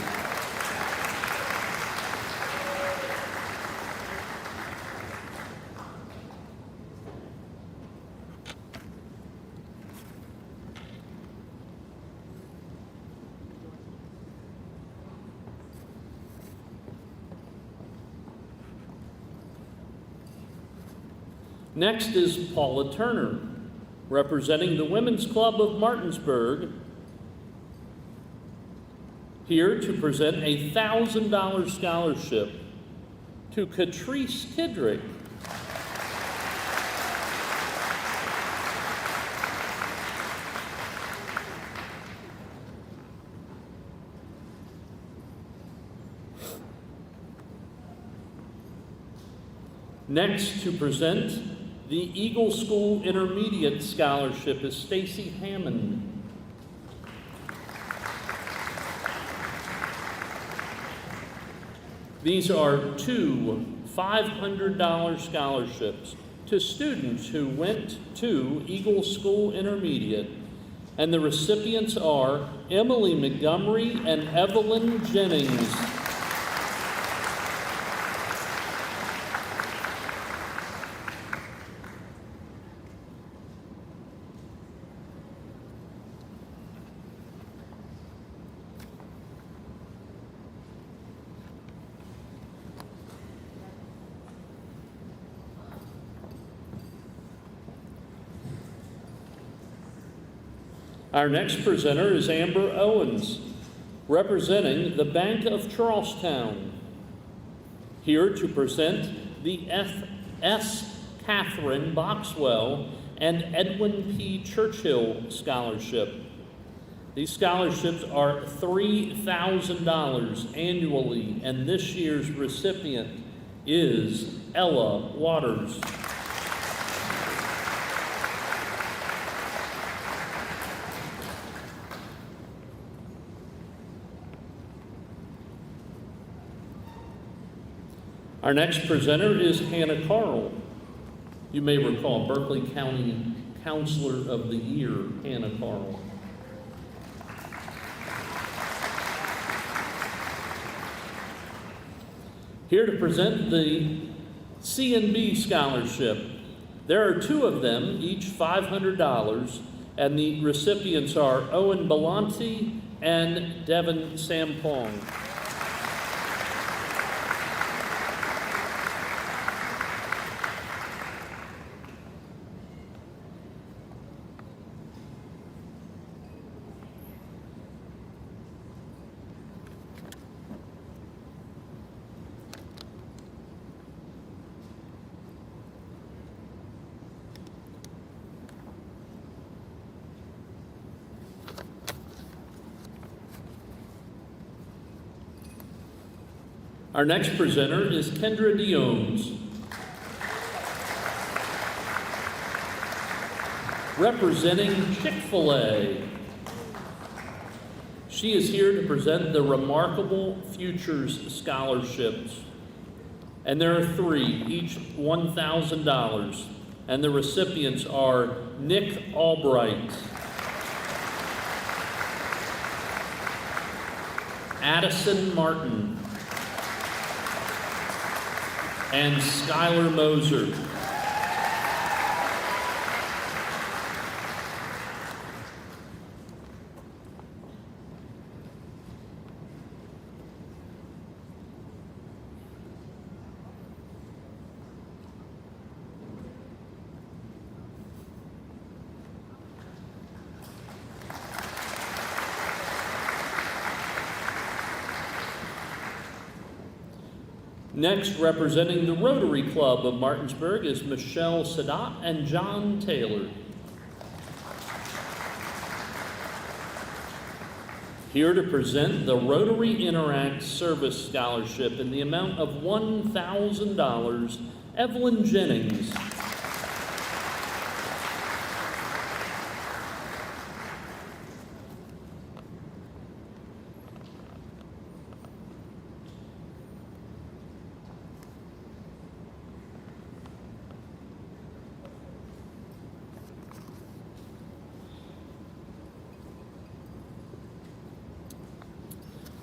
Next is Paula Turner, representing the Women's Club of Martinsburg, here to present a $1,000 scholarship to Catrice Kidrick. Next to present the Eagle School Intermediate Scholarship is Stacy Hammond. These are two $500 scholarships to students who went to Eagle School Intermediate, and the recipients are Emily Montgomery and Evelyn Jennings. Our next presenter is Amber Owens, representing the Bank of Charlestown, here to present the S. Catherine Boxwell and Edwin P. Churchill Scholarship. These scholarships are $3,000 annually, and this year's recipient is Ella Waters. Our next presenter is Hannah Carl. You may recall Berkeley County Counselor of the Year, Hannah Carl. Here to present the C&B Scholarship. There are two of them, each $500, and the recipients are Owen Belanti and Devin Sampong. Our next presenter is Kendra Diones, representing Chick-fil-A. She is here to present the Remarkable Futures Scholarships. And there are three, each $1,000. And the recipients are Nick Albright, Addison Martin, and Skylar Moser. Next, representing the Rotary Club of Martinsburg is Michelle Sadat and John Taylor. Here to present the Rotary Interact Service Scholarship in the amount of $1,000, Evelyn Jennings.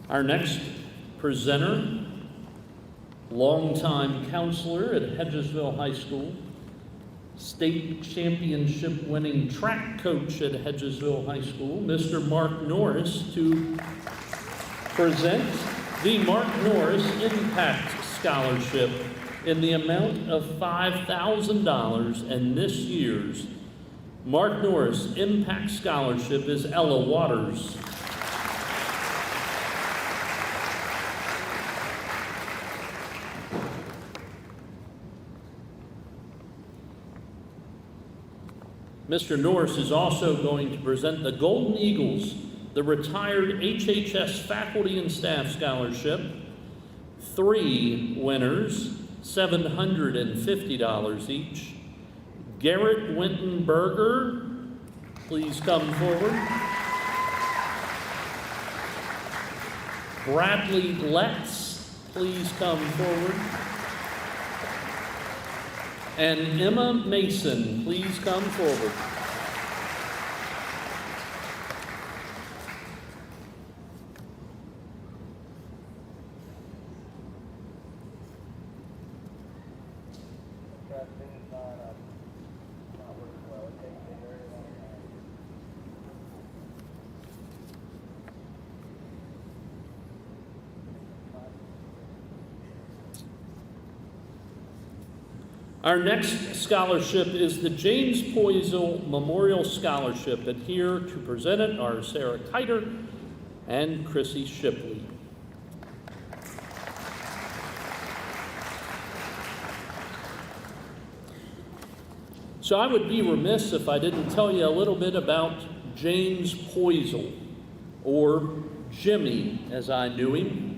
Our next presenter, longtime counselor at Hedgesville High School, state championship winning track coach at Hedgesville High School, Mr. Mark Norris, to present the Mark Norris Impact Scholarship in the amount of $5,000, and this year's Mark Norris Impact Scholarship is Ella Waters. Mr. Norris is also going to present the Golden Eagles, the retired HHS Faculty and Staff Scholarship. 3 winners, $750 each. Garrett Wintenberger, please come forward. Bradley Letts, please come forward. And Emma Mason, please come forward. Our next scholarship is the James Poisel Memorial Scholarship, and here to present it are Sarah Kiter and Chrissy Shipley. So I would be remiss if I didn't tell you a little bit about James Poisel, or Jimmy as I knew him.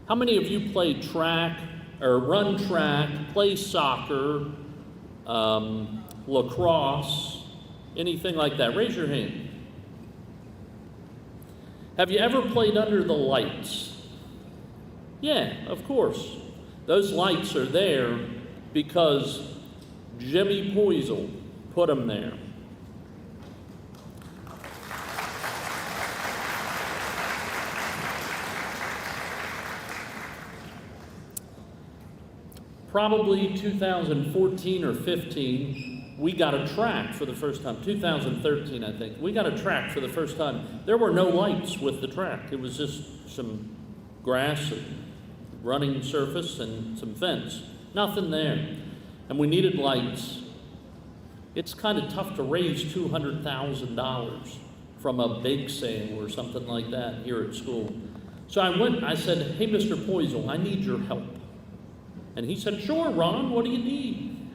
How many of you play track or run track, play soccer, lacrosse, anything like that? Raise your hand. Have you ever played under the lights? Yeah, of course. Those lights are there because Jimmy Poisel put them there. Probably 2014 or 15, we got a track for the first time. 2013, I think. We got a track for the first time. There were no lights with the track. It was just some grass and running surface and some fence. Nothing there. And we needed lights. It's kind of tough to raise $200,000 from a bake sale or something like that here at school. So I said, hey, Mr. Poisel, I need your help. And he said, sure, Ron, what do you need?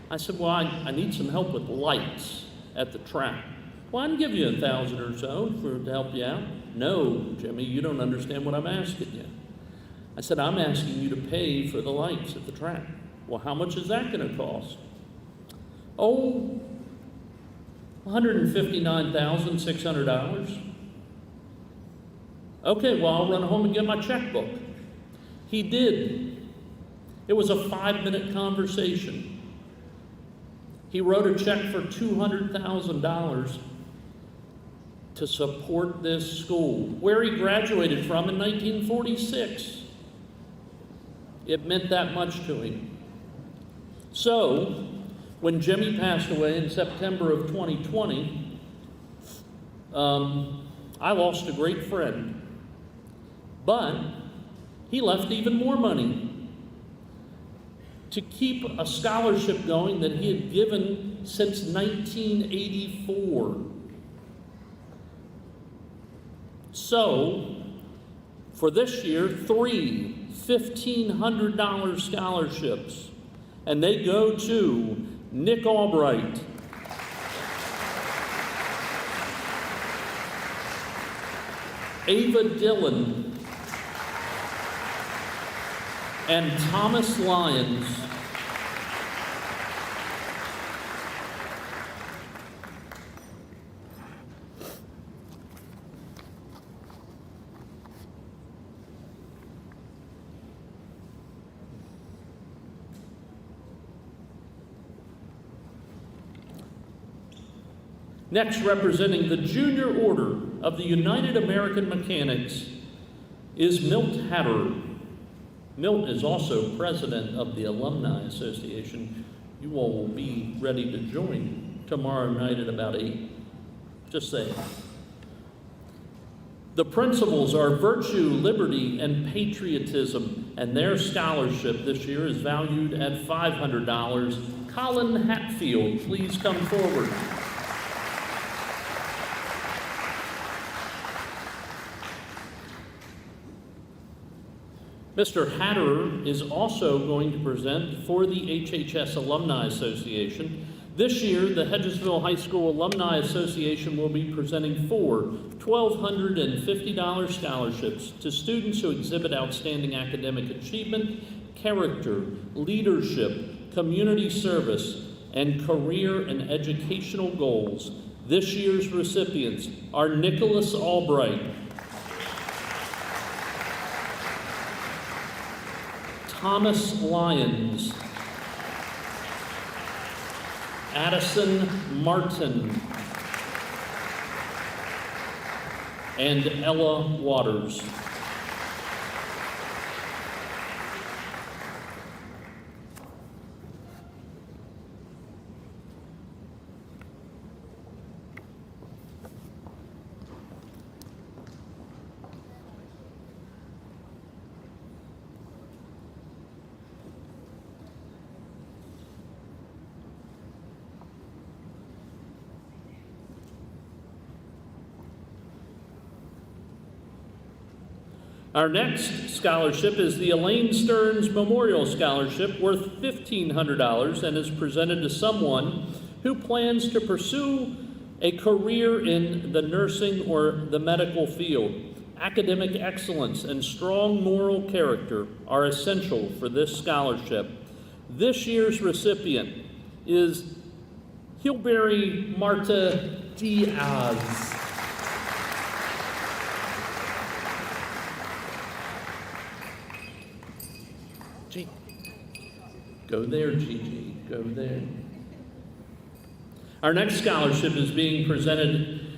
I said, well, I need some help with lights at the track. Well, I can give you $1,000 or so to help you out. No, Jimmy, you don't understand what I'm asking you. I said, I'm asking you to pay for the lights at the track. Well, how much is that going to cost? Oh, $159,600. Okay, well, I'll run home and get my checkbook. He did. It was a 5-minute conversation. He wrote a check for $200,000 to support this school, where he graduated from in 1946. It meant that much to him. So, when Jimmy passed away in September of 2020, I lost a great friend. But he left even more money to keep a scholarship going that he had given since 1984. So, for this year, 3 $1,500 scholarships, and they go to Nick Albright, Ava Dillon, and Thomas Lyons. Next, representing the Junior Order of the United American Mechanics is Milt Hatterer. Milt is also president of the Alumni Association. You all will be ready to join tomorrow night at about 8. Just saying. The principles are virtue, liberty, and patriotism, and their scholarship this year is valued at $500. Colin Hatfield, please come forward. Mr. Hatterer is also going to present for the HHS Alumni Association. This year, the Hedgesville High School Alumni Association will be presenting 4 $1,250 scholarships to students who exhibit outstanding academic achievement, character, leadership, community service, and career and educational goals. This year's recipients are Nicholas Albright, Thomas Lyons, Addison Martin, and Ella Waters. Our next scholarship is the Elaine Stearns Memorial Scholarship, worth $1,500, and is presented to someone who plans to pursue a career in the nursing or the medical field. Academic excellence and strong moral character are essential for this scholarship. This year's recipient is Hilberry Marta Diaz. Go there, Gigi. Go there. Our next scholarship is being presented.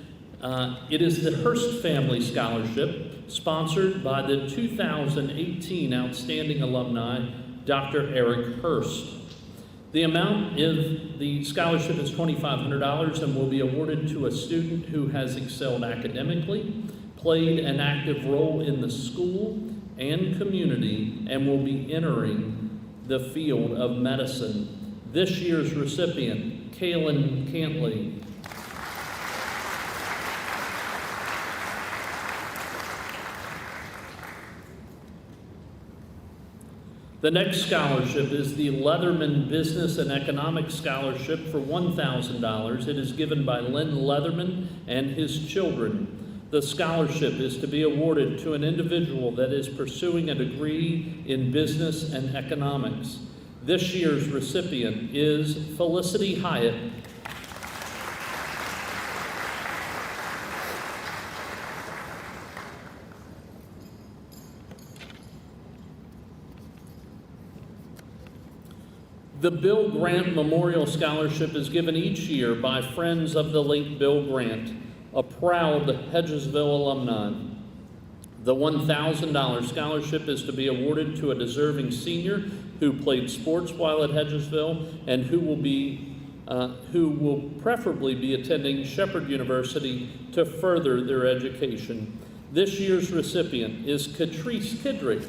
It is the Hurst Family Scholarship, sponsored by the 2018 Outstanding Alumni, Dr. Eric Hurst. The amount of the scholarship is $2,500 and will be awarded to a student who has excelled academically, played an active role in the school and community, and will be entering the field of medicine. This year's recipient, Kaylin Cantley. The next scholarship is the Leatherman Business and Economics Scholarship for $1,000. It is given by Lynn Leatherman and his children. The scholarship is to be awarded to an individual that is pursuing a degree in business and economics. This year's recipient is Felicity Hyatt. The Bill Grant Memorial Scholarship is given each year by friends of the late Bill Grant, a proud Hedgesville alumni. The $1,000 scholarship is to be awarded to a deserving senior who played sports while at Hedgesville and who will preferably be attending Shepherd University to further their education. This year's recipient is Catrice Kidrick.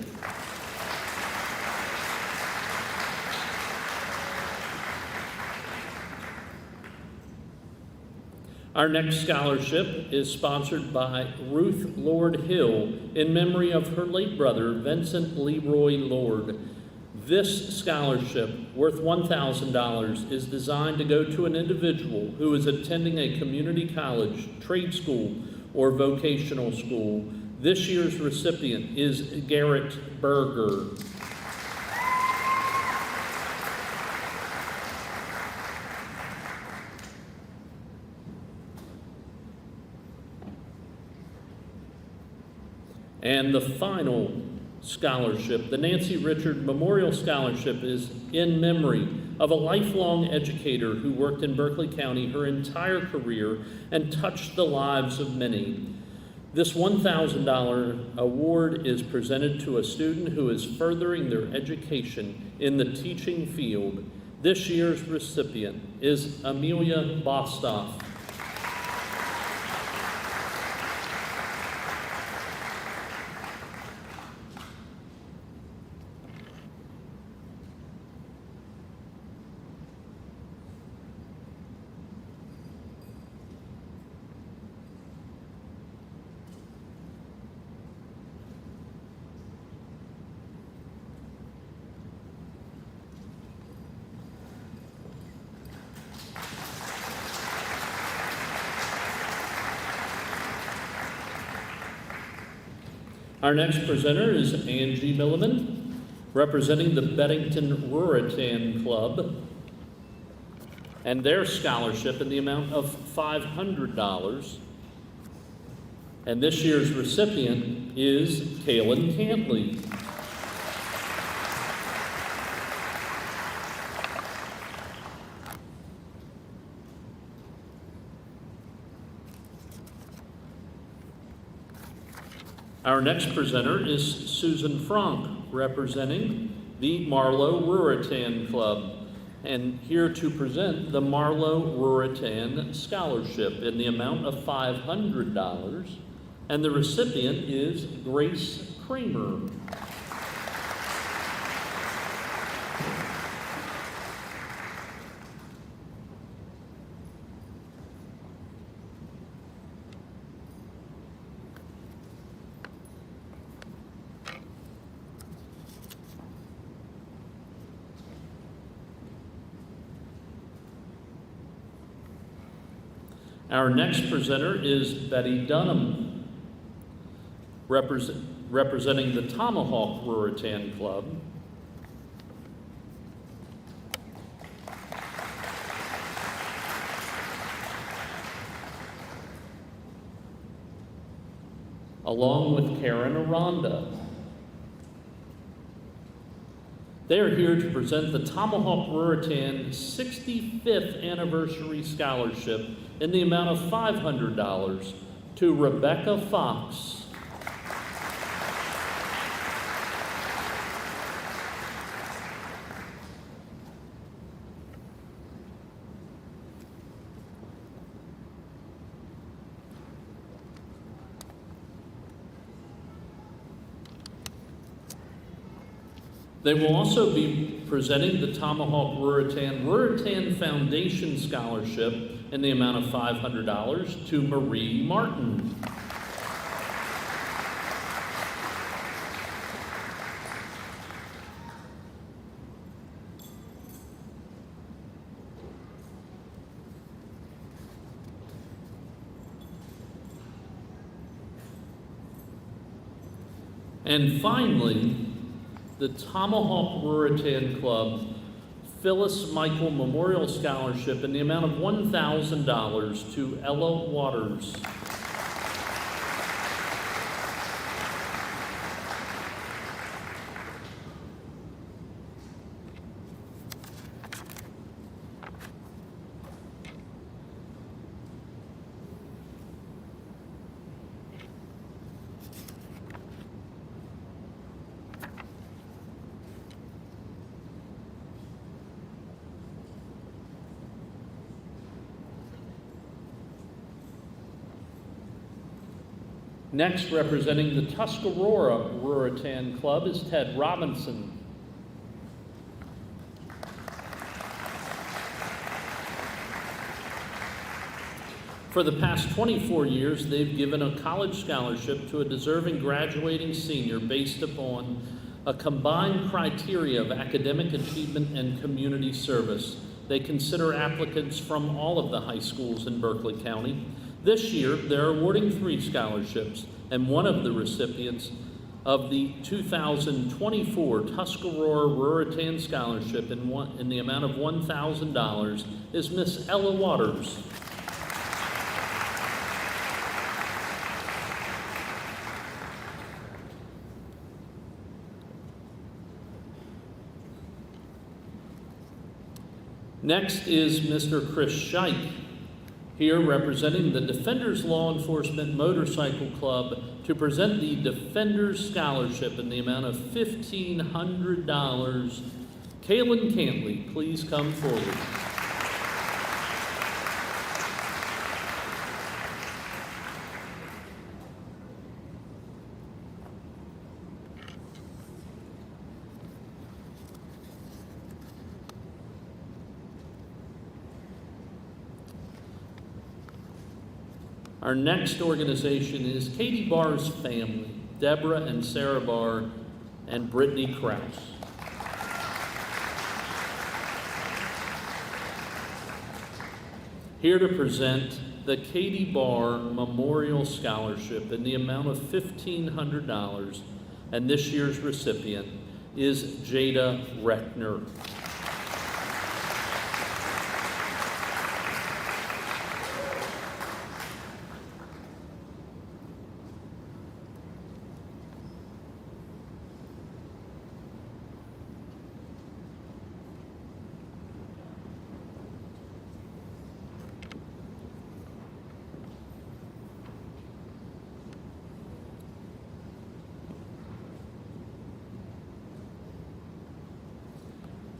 Our next scholarship is sponsored by Ruth Lord Hill in memory of her late brother, Vincent Leroy Lord. This scholarship, worth $1,000, is designed to go to an individual who is attending a community college, trade school, or vocational school. This year's recipient is Garrett Berger. And the final scholarship, the Nancy Richard Memorial Scholarship, is in memory of a lifelong educator who worked in Berkeley County her entire career and touched the lives of many. This $1,000 award is presented to a student who is furthering their education in the teaching field. This year's recipient is Amelia Bostoff. Our next presenter is Angie Milliman, representing the Beddington Ruritan Club, and their scholarship in the amount of $500. And this year's recipient is Kaylin Cantley. Our next presenter is Susan Frank, representing the Marlowe Ruritan Club, and here to present the Marlowe Ruritan Scholarship in the amount of $500, and the recipient is Grace Kramer. Our next presenter is Betty Dunham, representing the Tomahawk Ruritan Club. Along with Karen Aranda. They are here to present the Tomahawk Ruritan 65th Anniversary Scholarship in the amount of $500 to Rebecca Fox. They will also be presenting the Tomahawk Ruritan Foundation Scholarship in the amount of $500 to Marie Martin. And finally, the Tomahawk Ruritan Club Phyllis Michael Memorial Scholarship in the amount of $1,000 to Ella Waters. Next, representing the Tuscarora Ruritan Club is Ted Robinson. For the past 24 years, they've given a college scholarship to a deserving graduating senior based upon a combined criteria of academic achievement and community service. They consider applicants from all of the high schools in Berkeley County. This year, they're awarding 3 scholarships, and one of the recipients of the 2024 Tuscarora Ruritan Scholarship in the amount of $1,000 is Miss Ella Waters. Next is Mr. Chris Scheich, here representing the Defenders Law Enforcement Motorcycle Club to present the Defenders Scholarship in the amount of $1,500. Kaylin Cantley, please come forward. Our next organization is Katie Barr's family, Deborah and Sarah Barr and Brittany Krause. Here to present the Katie Barr Memorial Scholarship in the amount of $1,500, and this year's recipient is Jada Reckner.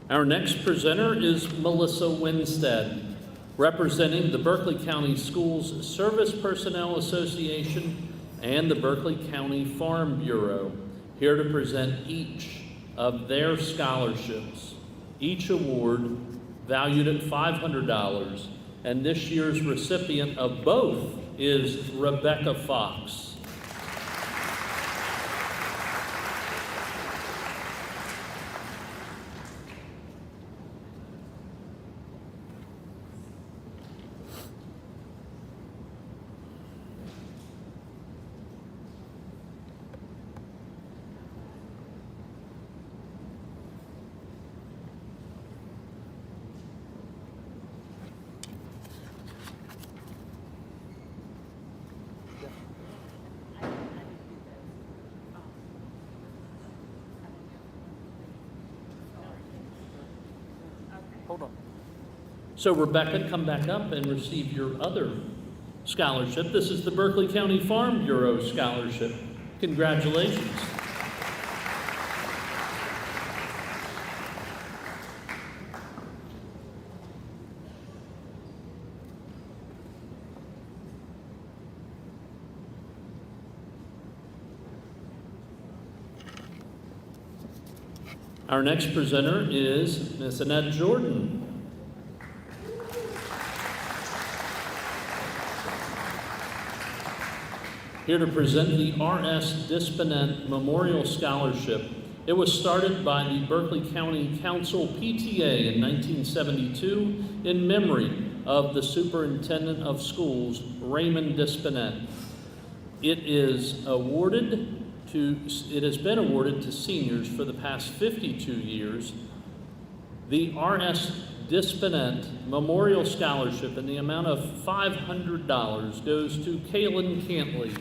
Our next presenter is Melissa Winstead, representing the Berkeley County Schools Service Personnel Association and the Berkeley County Farm Bureau, here to present each of their scholarships, each award valued at $500, and this year's recipient of both is Rebecca Fox. Hold on. So Rebecca, come back up and receive your other scholarship. This is the Berkeley County Farm Bureau Scholarship. Congratulations. Our next presenter is Miss Annette Jordan. Here to present the R.S. Dispinent Memorial Scholarship. It was started by the Berkeley County Council PTA in 1972 in memory of the Superintendent of Schools, Raymond Dispinent. It has been awarded to seniors for the past 52 years. The R.S. Dispinent Memorial Scholarship in the amount of $500 goes to Kaylin Cantley.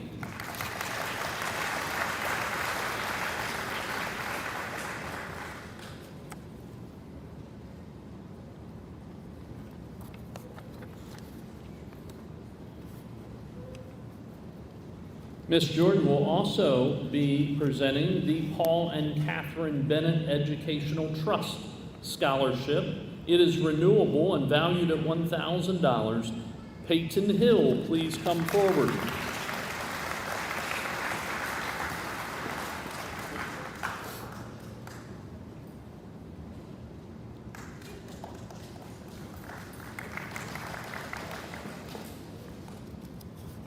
Ms. Jordan will also be presenting the Paul and Catherine Bennett Educational Trust Scholarship. It is renewable and valued at $1,000. Peyton Hill, please come forward.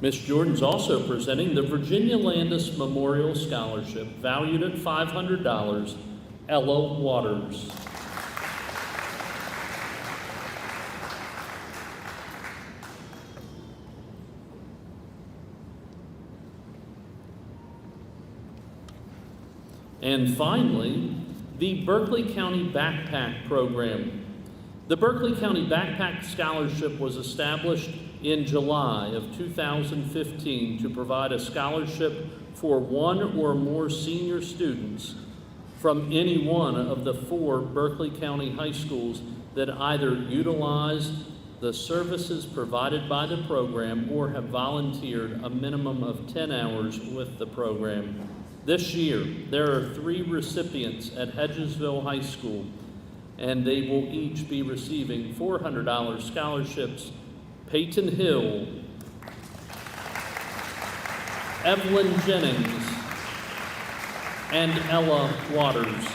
Ms. Jordan's also presenting the Virginia Landis Memorial Scholarship, valued at $500, Ella Waters. And finally, the Berkeley County Backpack Program. The Berkeley County Backpack Scholarship was established in July of 2015 to provide a scholarship for one or more senior students from any one of the 4 Berkeley County high schools that either utilize the services provided by the program or have volunteered a minimum of 10 hours with the program. This year, there are 3 recipients at Hedgesville High School, and they will each be receiving $400 scholarships. Peyton Hill, Evelyn Jennings, and Ella Waters.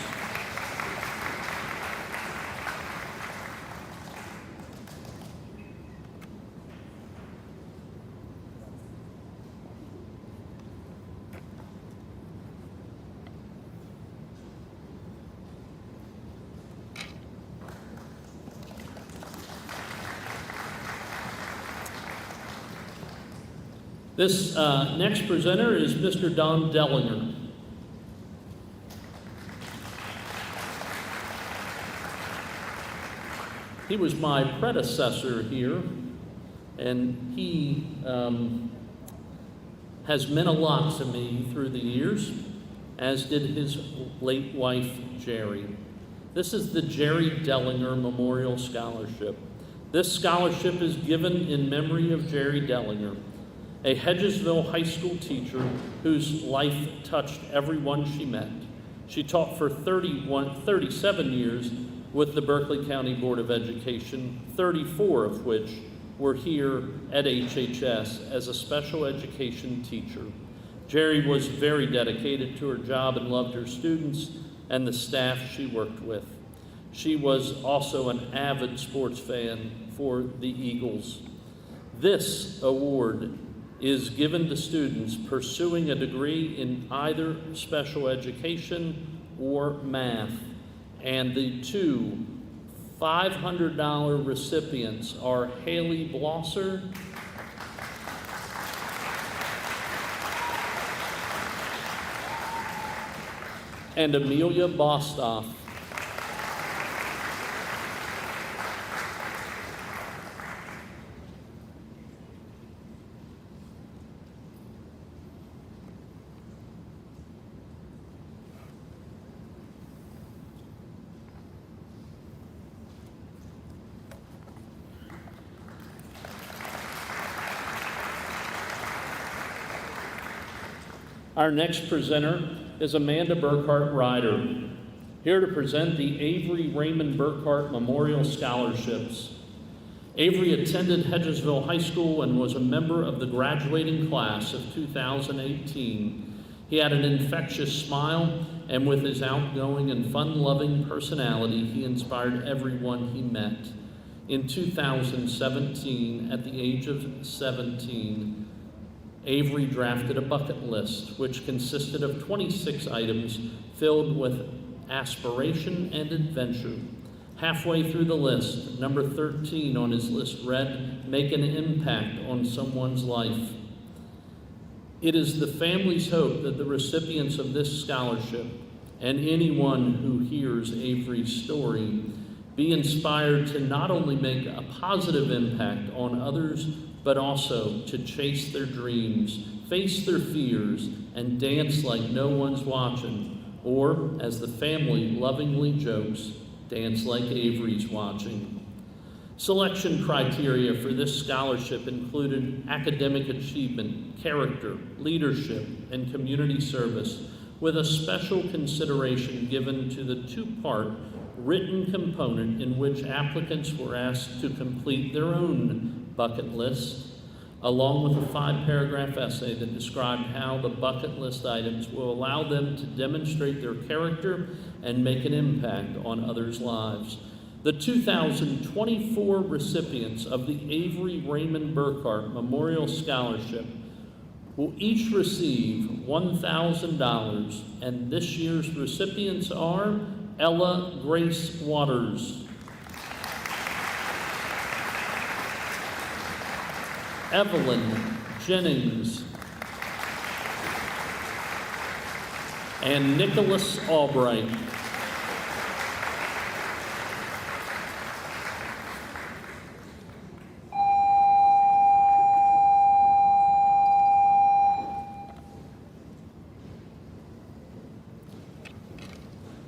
This next presenter is Mr. Don Dellinger. He was my predecessor here, and he has meant a lot to me through the years, as did his late wife, Jerry. This is the Jerry Dellinger Memorial Scholarship. This scholarship is given in memory of Jerry Dellinger, a Hedgesville high school teacher whose life touched everyone she met. She taught for 37 years with the Berkeley County Board of Education, 34 of which were here at HHS as a special education teacher. Jerry was very dedicated to her job and loved her students and the staff she worked with. She was also an avid sports fan for the Eagles. This award is given to students pursuing a degree in either special education or math. And the 2 $500 recipients are Haley Blosser and Amelia Bostoff. Our next presenter is Amanda Burkhart Ryder, here to present the Avery Raymond Burkhart Memorial Scholarships. Avery attended Hedgesville High School and was a member of the graduating class of 2018. He had an infectious smile, and with his outgoing and fun-loving personality, he inspired everyone he met. In 2017, at the age of 17, Avery drafted a bucket list, which consisted of 26 items filled with aspiration and adventure. Halfway through the list, number 13 on his list read, "Make an impact on someone's life." It is the family's hope that the recipients of this scholarship and anyone who hears Avery's story be inspired to not only make a positive impact on others, but also to chase their dreams, face their fears, and dance like no one's watching, or, as the family lovingly jokes, dance like Avery's watching. Selection criteria for this scholarship included academic achievement, character, leadership, and community service, with a special consideration given to the 2-part written component in which applicants were asked to complete their own bucket list, along with a 5-paragraph essay that described how the bucket list items will allow them to demonstrate their character and make an impact on others' lives. The 2024 recipients of the Avery Raymond Burkhart Memorial Scholarship will each receive $1,000, and this year's recipients are Ella Grace Waters, Evelyn Jennings, and Nicholas Albright.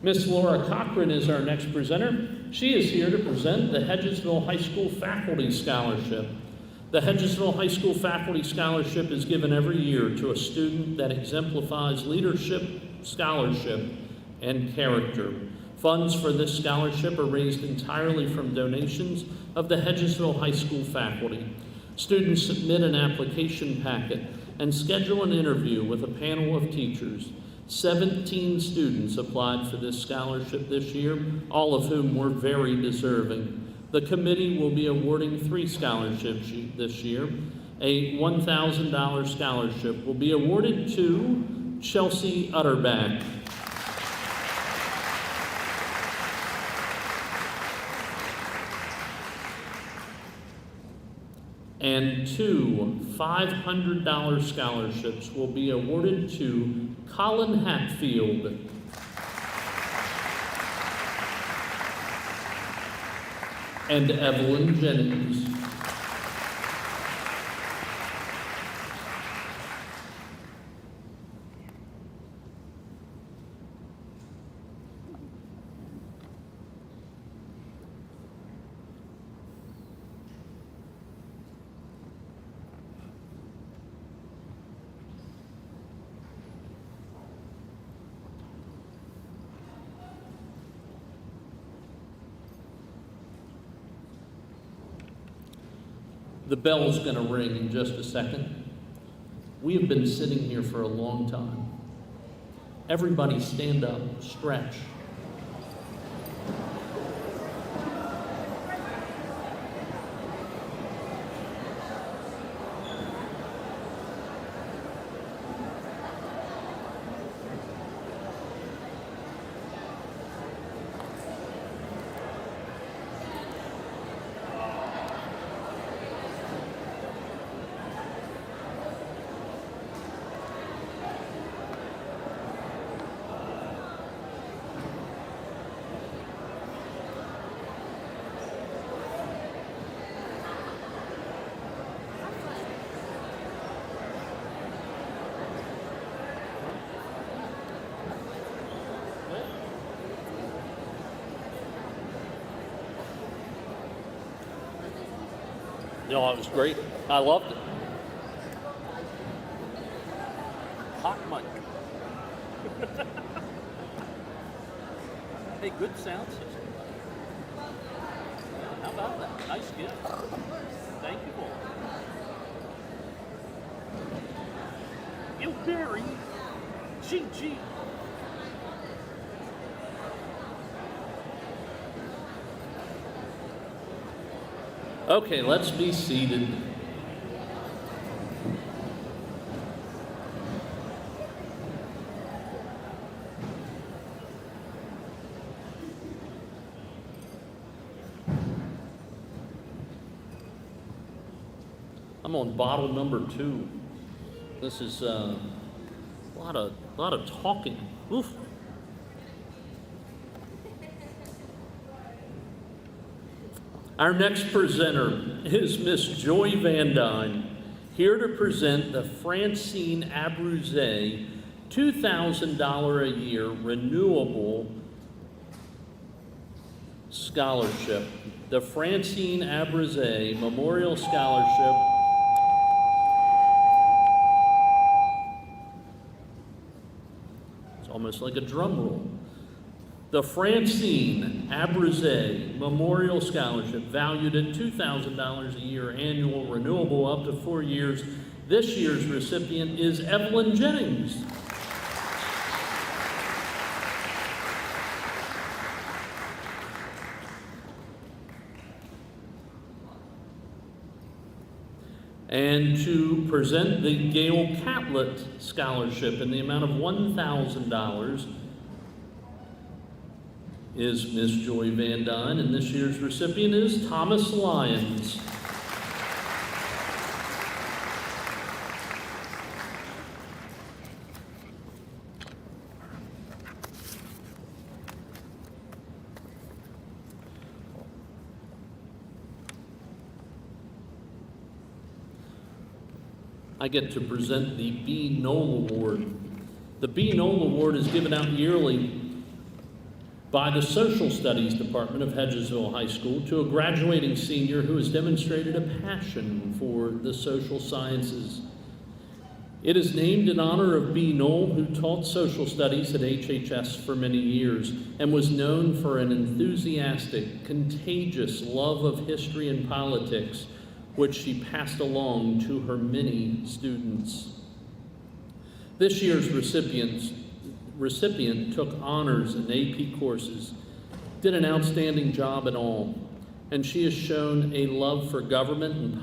Miss Laura Cochran is our next presenter. She is here to present the Hedgesville High School Faculty Scholarship. The Hedgesville High School Faculty Scholarship is given every year to a student that exemplifies leadership, scholarship, and character. Funds for this scholarship are raised entirely from donations of the Hedgesville High School faculty. Students submit an application packet and schedule an interview with a panel of teachers. 17 students applied for this scholarship this year, all of whom were very deserving. The committee will be awarding 3 scholarships this year. A $1,000 scholarship will be awarded to Chelsea Utterback. And 2 $500 scholarships will be awarded to Colin Hatfield. And Evelyn Jennings. The bell's going to ring in just a second. We have been sitting here for a long time. Everybody stand up, stretch. No, it was great. I loved it. Hot mic. Hey, good sound system. How about that? Nice gift. Thank you, boy. You Barry. GG. Okay, let's be seated. I'm on bottle number 2. This is a lot of talking. Oof. Our next presenter is Miss Joy Van Dyne, here to present the Francine Abruzet $2,000 a year renewable scholarship. The Francine Abruzet Memorial Scholarship almost like a drum roll. The Francine Abruzet Memorial Scholarship, valued at $2,000 a year, annual, renewable up to 4 years. This year's recipient is Evelyn Jennings. And to present the Gail Catlett Scholarship in the amount of $1,000 is Miss Joy Van Dyne, and this year's recipient is Thomas Lyons. I get to present the B. Knoll Award. The B. Knoll Award is given out yearly by the Social Studies Department of Hedgesville High School to a graduating senior who has demonstrated a passion for the social sciences. It is named in honor of B. Knoll, who taught social studies at HHS for many years and was known for an enthusiastic, contagious love of history and politics, which she passed along to her many students. This year's recipient took honors in AP courses, did an outstanding job in all, and she has shown a love for government and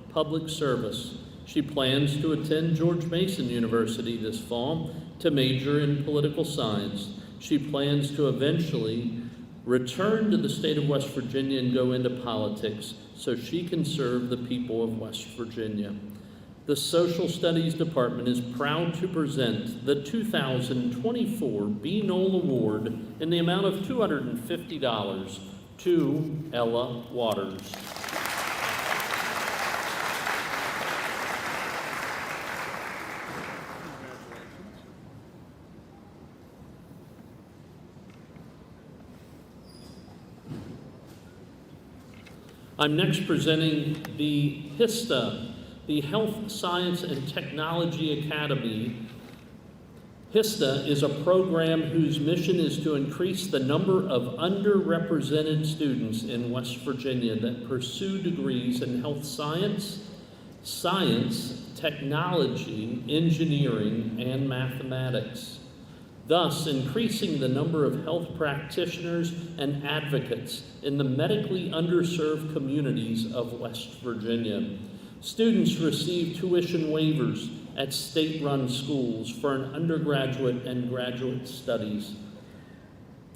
public service. She plans to attend George Mason University this fall to major in political science. She plans to eventually return to the state of West Virginia and go into politics so she can serve the people of West Virginia. The Social Studies Department is proud to present the 2024 B. Knoll Award in the amount of $250 to Ella Waters. I'm next presenting the HISTA, the Health, Science, and Technology Academy. HISTA is a program whose mission is to increase the number of underrepresented students in West Virginia that pursue degrees in health science, technology, engineering, and mathematics, thus increasing the number of health practitioners and advocates in the medically underserved communities of West Virginia. Students receive tuition waivers at state-run schools for an undergraduate and graduate studies.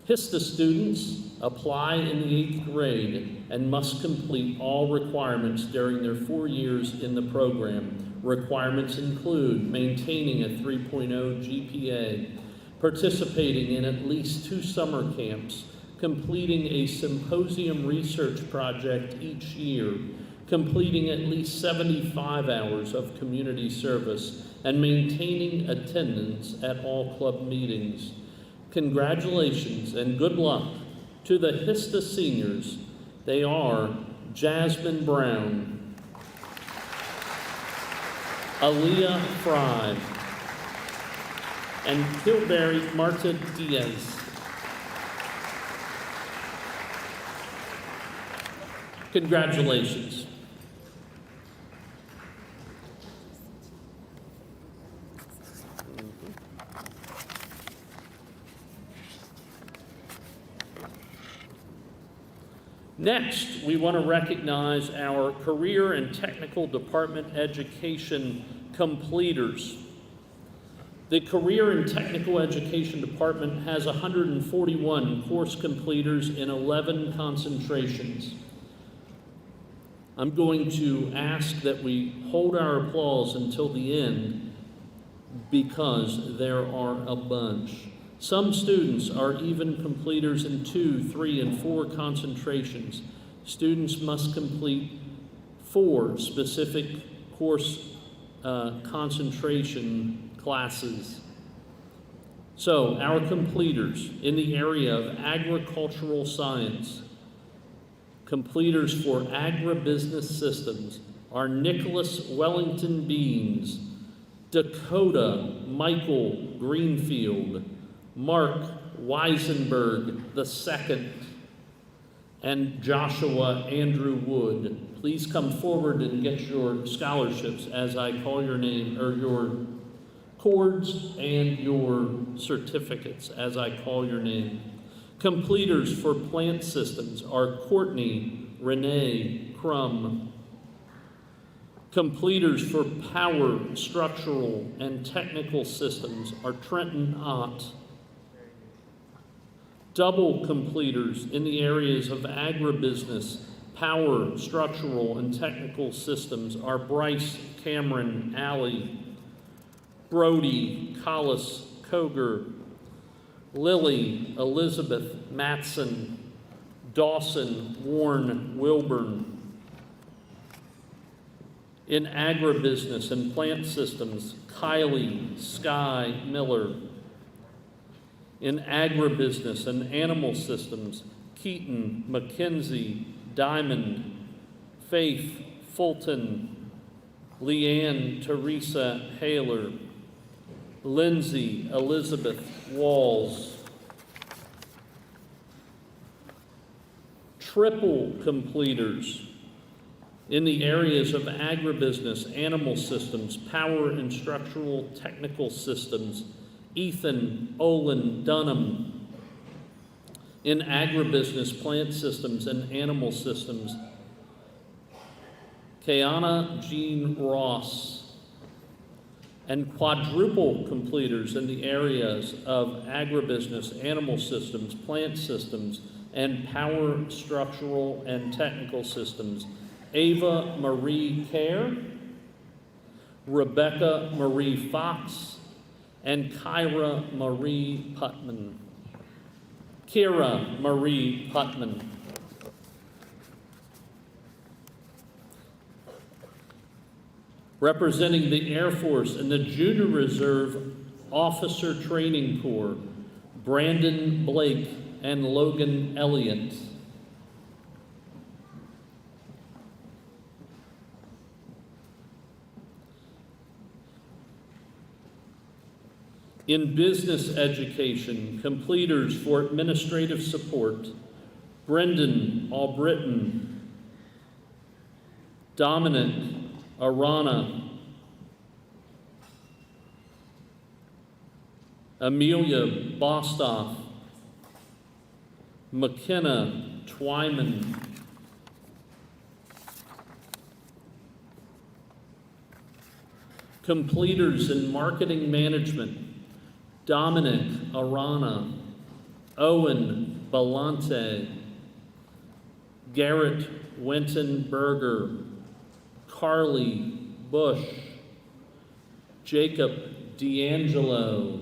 HISTA students apply in the 8th grade and must complete all requirements during their 4 years in the program. Requirements include maintaining a 3.0 GPA, participating in at least 2 summer camps, completing a symposium research project each year, completing at least 75 hours of community service, and maintaining attendance at all club meetings. Congratulations and good luck to the HISTA seniors. They are Jasmine Brown, Aaliyah Fry, and Tilbury Marta Diaz. Congratulations. Next, we want to recognize our Career and Technical Department Education completers. The Career and Technical Education Department has 141 course completers in 11 concentrations. I'm going to ask that we hold our applause until the end because there are a bunch. Some students are even completers in 2, 3, and 4 concentrations. Students must complete 4 specific course concentration classes. So, our completers in the area of agricultural science, completers for agribusiness systems are Nicholas Wellington Beans, Dakota Michael Greenfield, Mark Weisenberg II, and Joshua Andrew Wood. Please come forward and get your scholarships as I call your name, or your cords and your certificates as I call your name. Completers for plant systems are Courtney Renee Crum. Completers for power, structural, and technical systems are Trenton Ott. Double completers in the areas of agribusiness, power, structural, and technical systems are Bryce Cameron Alley, Brody Collis Koger, Lily Elizabeth Matson, Dawson Warren Wilburn. In agribusiness and plant systems, Kylie Sky Miller. In agribusiness and animal systems, Keaton Mackenzie Diamond, Faith Fulton, Leanne Teresa Haler, Lindsay Elizabeth Walls. Triple completers in the areas of agribusiness, animal systems, power and structural technical systems, Ethan Olin Dunham. In agribusiness, plant systems, and animal systems, Kayana Jean Ross. And quadruple completers in the areas of agribusiness, animal systems, plant systems, and power, structural, and technical systems, Ava Marie Kerr, Rebecca Marie Fox, and Kyra Marie Putman. Kira Marie Putman. Representing the Air Force and the Junior Reserve Officer Training Corps, Brandon Blake and Logan Elliott. In business education, completers for administrative support, Brendan Albritton, Dominic Arana, Amelia Bostoff, McKenna Twyman, completers in marketing management, Dominic Arana, Owen Belante, Garrett Winton Berger, Carly Bush, Jacob D'Angelo,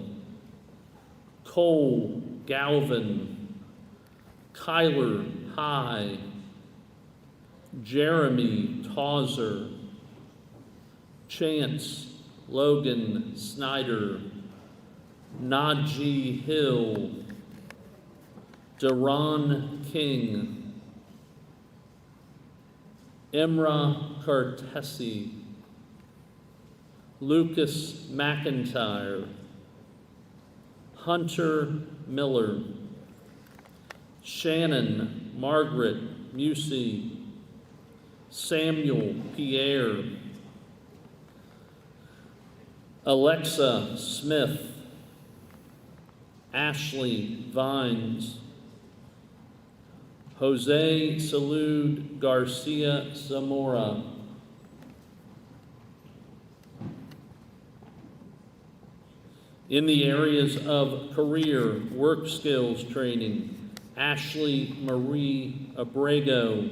Cole Galvin, Kyler High, Jeremy Tauser, Chance Logan Snyder, Najee Hill, Deron King, Imra Cartesi, Lucas McIntyre, Hunter Miller, Shannon Margaret Musey, Samuel Pierre, Alexa Smith, Ashley Vines, Jose Salud Garcia Zamora, in the areas of career, work skills training, Ashley Marie Abrego,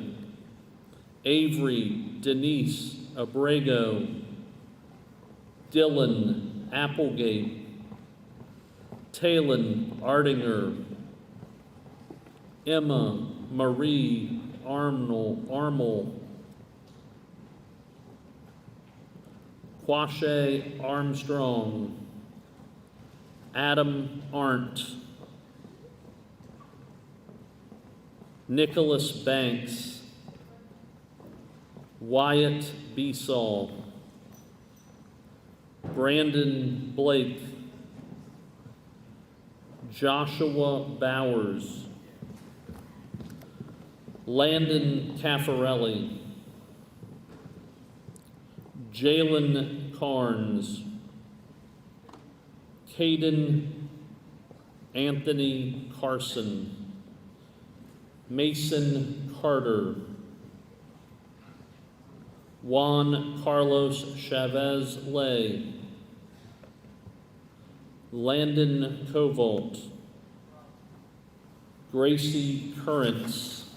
Avery Denise Abrego, Dylan Applegate, Talon Ardinger, Emma Marie Armel, Quashe Armstrong, Adam Arndt, Nicholas Banks, Wyatt Beesall, Brandon Blake, Joshua Bowers, Landon Caffarelli, Jalen Carnes, Caden Anthony Carson, Mason Carter, Juan Carlos Chavez Lay, Landon Covalt, Gracie Currents,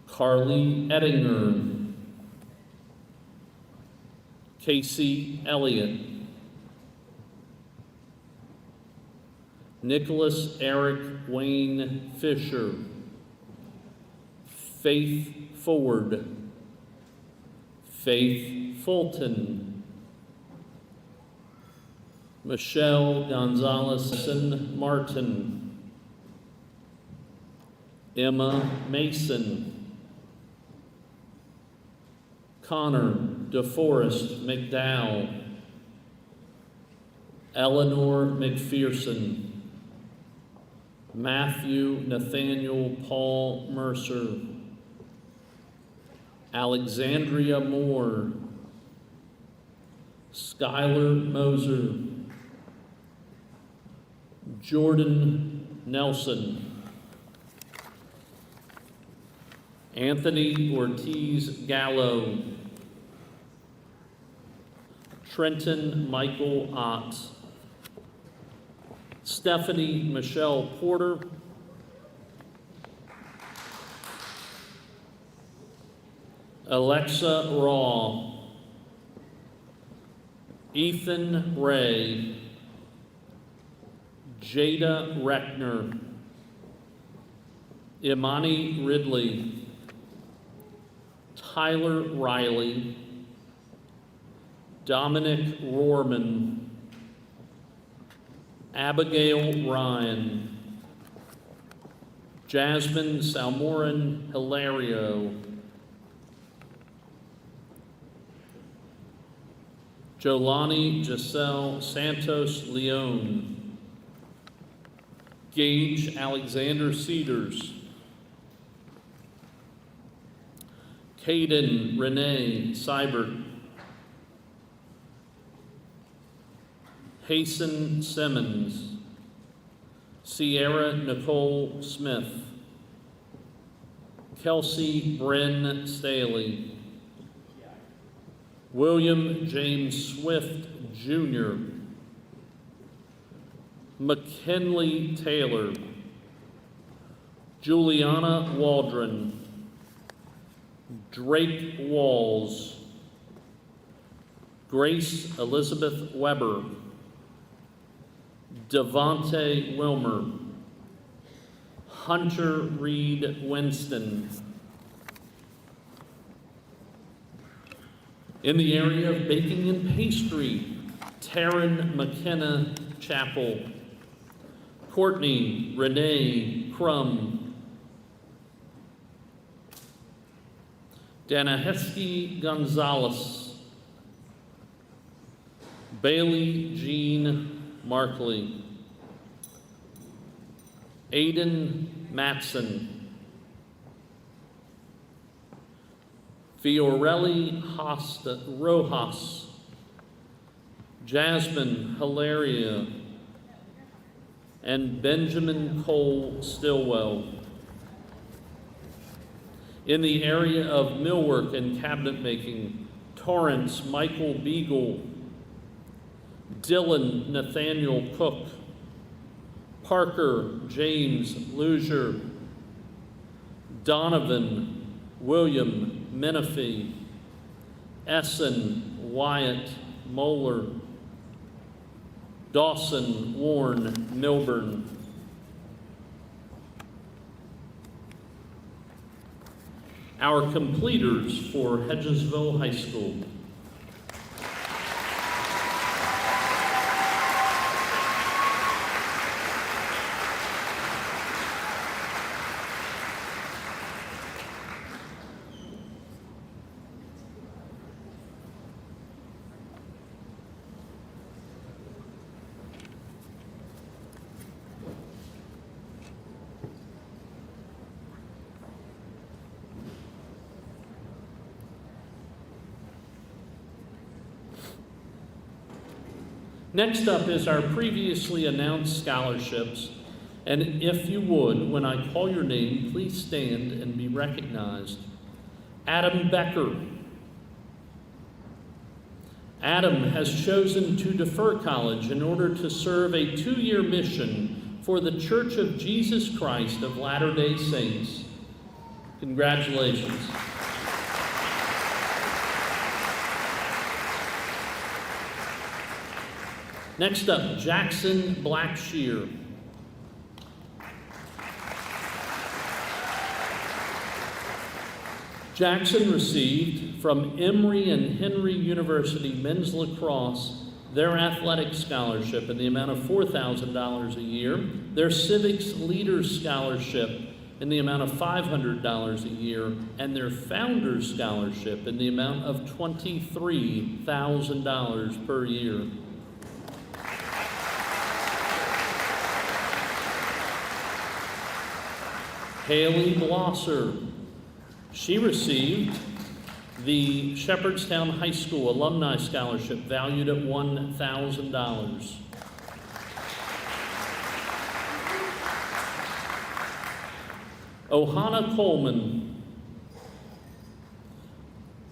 Carly Ettinger, Casey Elliott, Nicholas Eric Wayne Fisher, Faith Ford, Faith Fulton, Michelle Gonzalez Martin, Emma Mason, Connor DeForest McDowell, Eleanor McPherson, Matthew Nathaniel Paul Mercer, Alexandria Moore, Skylar Moser, Jordan Nelson, Anthony Ortiz Gallo, Trenton Michael Ott, Stephanie Michelle Porter, Alexa Raw, Ethan Ray, Jada Reckner, Imani Ridley, Tyler Riley, Dominic Rohrman, Abigail Ryan, Jasmine Salmoran Hilario, Jolani Giselle Santos Leone, Gage Alexander Cedars, Caden Renee Seibert, Hasten Simmons, Sierra Nicole Smith, Kelsey Bryn Staley, William James Swift Jr., McKinley Taylor, Juliana Waldron, Drake Walls, Grace Elizabeth Weber, Devontae Wilmer, Hunter Reed Winston. In the area of baking and pastry, Taryn McKenna Chappell, Courtney Renee Crum, Danaheski Gonzalez, Bailey Jean Markley, Aiden Matson, Fiorelli Rojas, Jasmine Hilaria, and Benjamin Cole Stillwell. In the area of millwork and cabinet making, Torrance Michael Beagle, Dylan Nathaniel Cook, Parker James Luzier, Donovan William Menifee, Essen Wyatt Moeller, Dawson Warren Milburn. Our completers for Hedgesville High School. Next up is our previously announced scholarships, and if you would, when I call your name, please stand and be recognized. Adam Becker. Adam has chosen to defer college in order to serve a 2-year mission for the Church of Jesus Christ of Latter-day Saints. Congratulations. Next up, Jackson Blackshear. Jackson received from Emory and Henry University Men's Lacrosse their athletic scholarship in the amount of $4,000 a year, their Civics Leaders Scholarship in the amount of $500 a year, and their Founders Scholarship in the amount of $23,000 per year. Haley Blosser. She received the Shepherdstown High School Alumni Scholarship valued at $1,000. Ohana Coleman.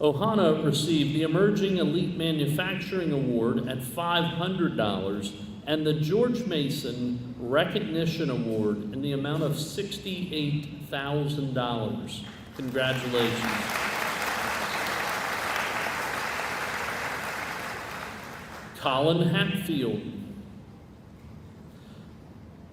Ohana received the Emerging Elite Manufacturing Award at $500 and the George Mason Recognition Award in the amount of $68,000. Congratulations. Colin Hatfield.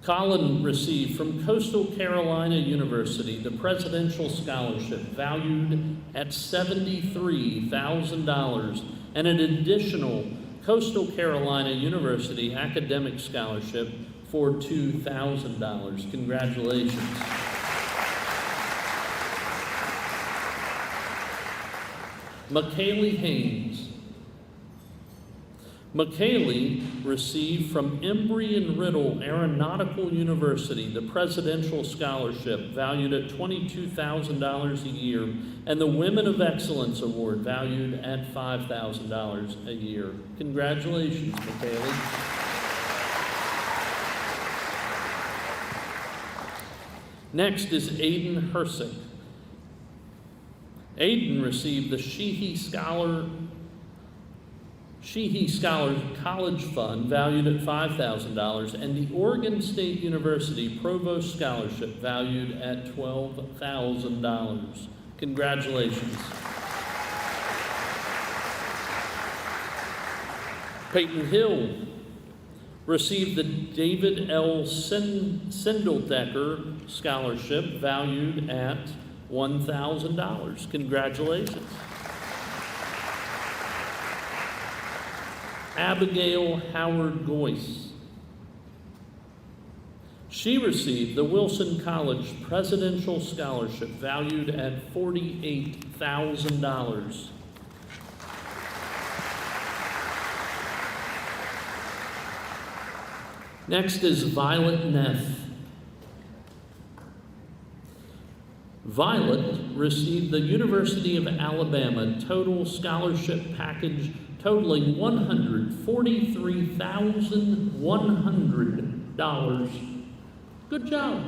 Colin received from Coastal Carolina University the Presidential Scholarship valued at $73,000 and an additional Coastal Carolina University Academic Scholarship for $2,000. Congratulations. McKaylee Haynes. McKaylee received from Embry and Riddle Aeronautical University the Presidential Scholarship valued at $22,000 a year and the Women of Excellence Award valued at $5,000 a year. Congratulations, McKaylee. Next is Aiden Hersick. Aiden received the Sheehy Scholar College Fund valued at $5,000 and the Oregon State University Provost Scholarship valued at $12,000. Congratulations. Peyton Hill received the David L. Sindeldecker Scholarship valued at $1,000. Congratulations. Abigail Howard Goyce. She received the Wilson College Presidential Scholarship valued at $48,000. Next is Violet Neff. Violet received the University of Alabama Total Scholarship Package totaling $143,100. Good job.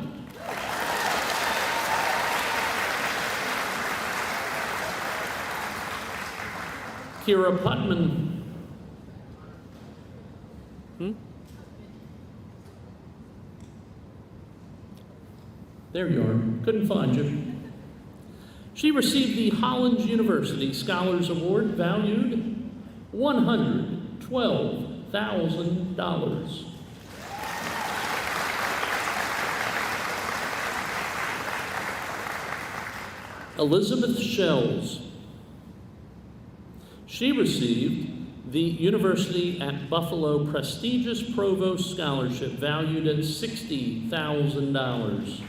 Kira Putman. There you are. Couldn't find you. She received the Hollins University Scholars Award valued $112,000. Elizabeth Shells. She received the University at Buffalo prestigious Provost Scholarship valued at $60,000.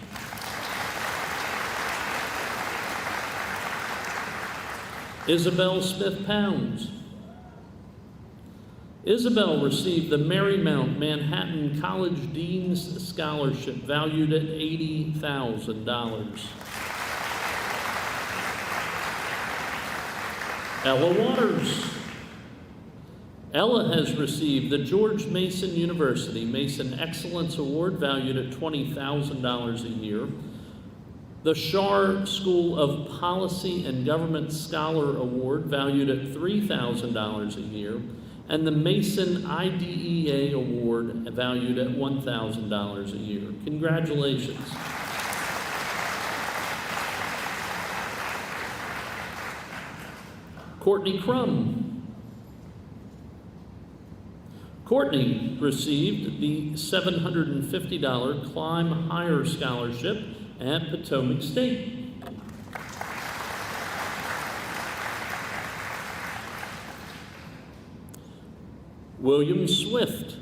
Isabel Smith Pounds. Isabel received the Marymount Manhattan College Dean's Scholarship valued at $80,000. Ella Waters. Ella has received the George Mason University Mason Excellence Award valued at $20,000 a year, the Schar School of Policy and Government Scholar Award valued at $3,000 a year, and the Mason IDEA Award valued at $1,000 a year. Congratulations. Courtney Crum. Courtney received the $750 Climb Higher Scholarship at Potomac State. William Swift.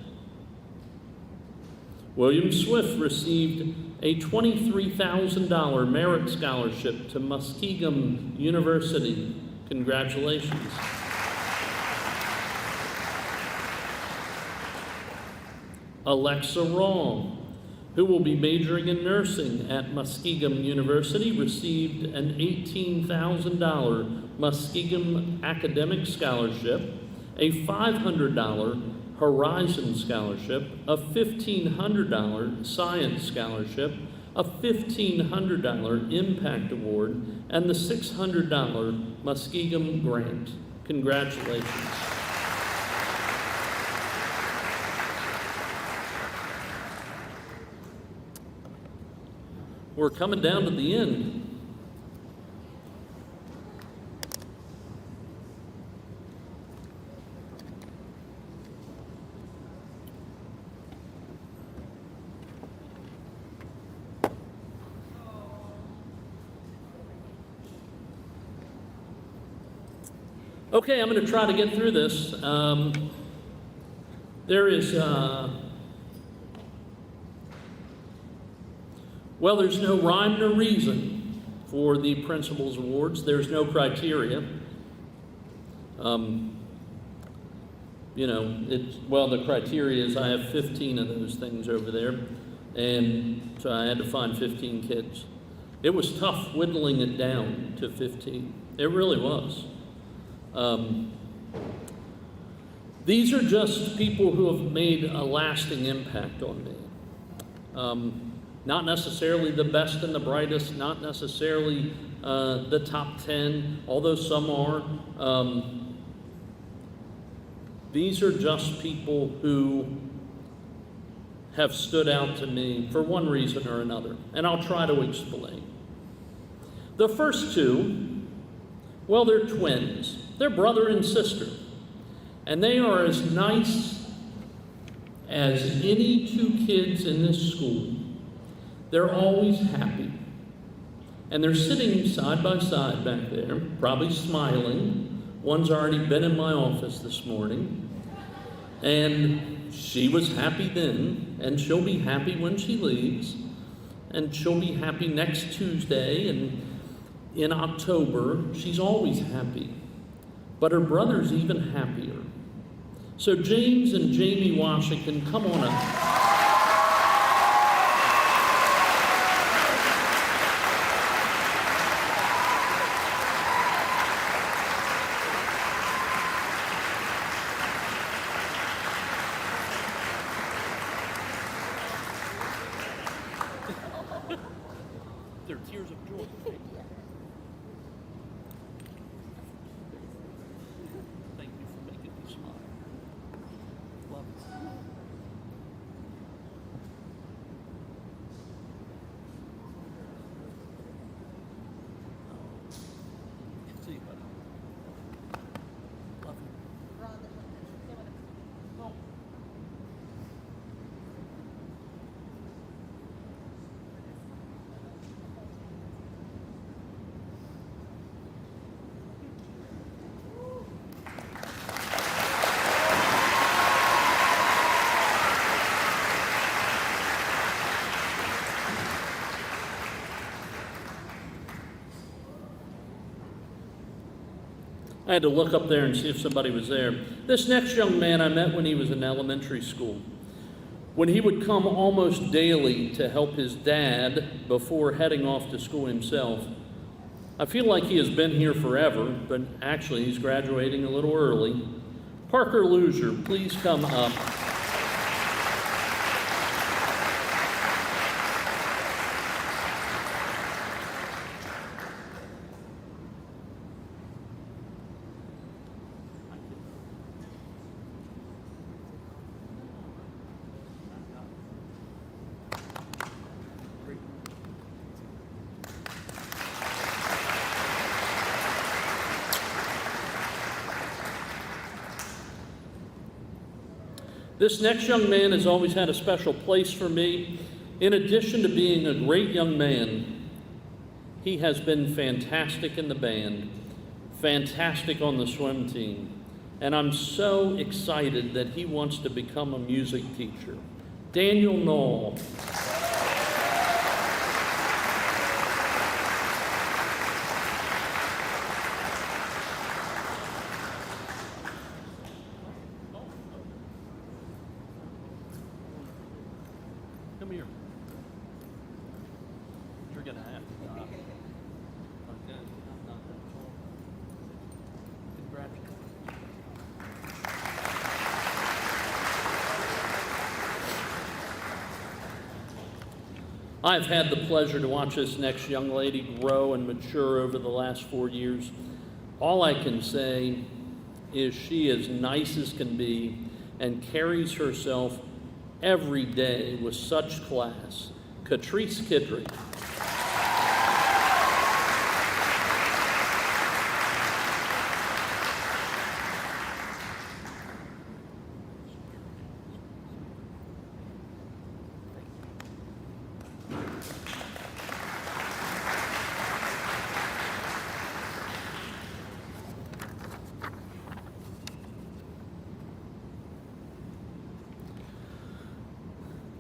William Swift received a $23,000 merit scholarship to Muskingum University. Congratulations. Alexa Raw, who will be majoring in nursing at Muskingum University, received an $18,000 Muskingum Academic Scholarship, a $500 Horizon Scholarship, a $1,500 Science Scholarship, a $1,500 Impact Award, and the $600 Muskingum Grant. Congratulations. We're coming down to the end. Okay, I'm going to try to get through this. There is, well, there's no rhyme nor reason for the principals' awards. There's no criteria. The criteria is I have 15 of those things over there, and so I had to find 15 kids. It was tough whittling it down to 15. It really was. These are just people who have made a lasting impact on me. Not necessarily the best and the brightest, not necessarily the top 10, although some are. These are just people who have stood out to me for one reason or another, and I'll try to explain. The first two, well, they're twins. They're brother and sister. And they are as nice as any two kids in this school. They're always happy. And they're sitting side by side back there, probably smiling. One's already been in my office this morning. And she was happy then, and she'll be happy when she leaves. And she'll be happy next Tuesday, and in October, she's always happy. But her brother's even happier. So James and Jamie Washington, come on up. They're tears of joy. Thank you for making me smile. Love it. See you, buddy. Love you. No. I had to look up there and see if somebody was there. This next young man I met when he was in elementary school. When he would come almost daily to help his dad before heading off to school himself. I feel like he has been here forever, but actually he's graduating a little early. Parker Loser, please come up. This next young man has always had a special place for me. In addition to being a great young man, he has been fantastic in the band, fantastic on the swim team, and I'm so excited that he wants to become a music teacher. Daniel Knoll. Come here. You're gonna have to stop. Okay, I'm not that tall. Congratulations. I've had the pleasure to watch this next young lady grow and mature over the last 4 years. All I can say is she is nice as can be and carries herself every day with such class. Catrice Kidry.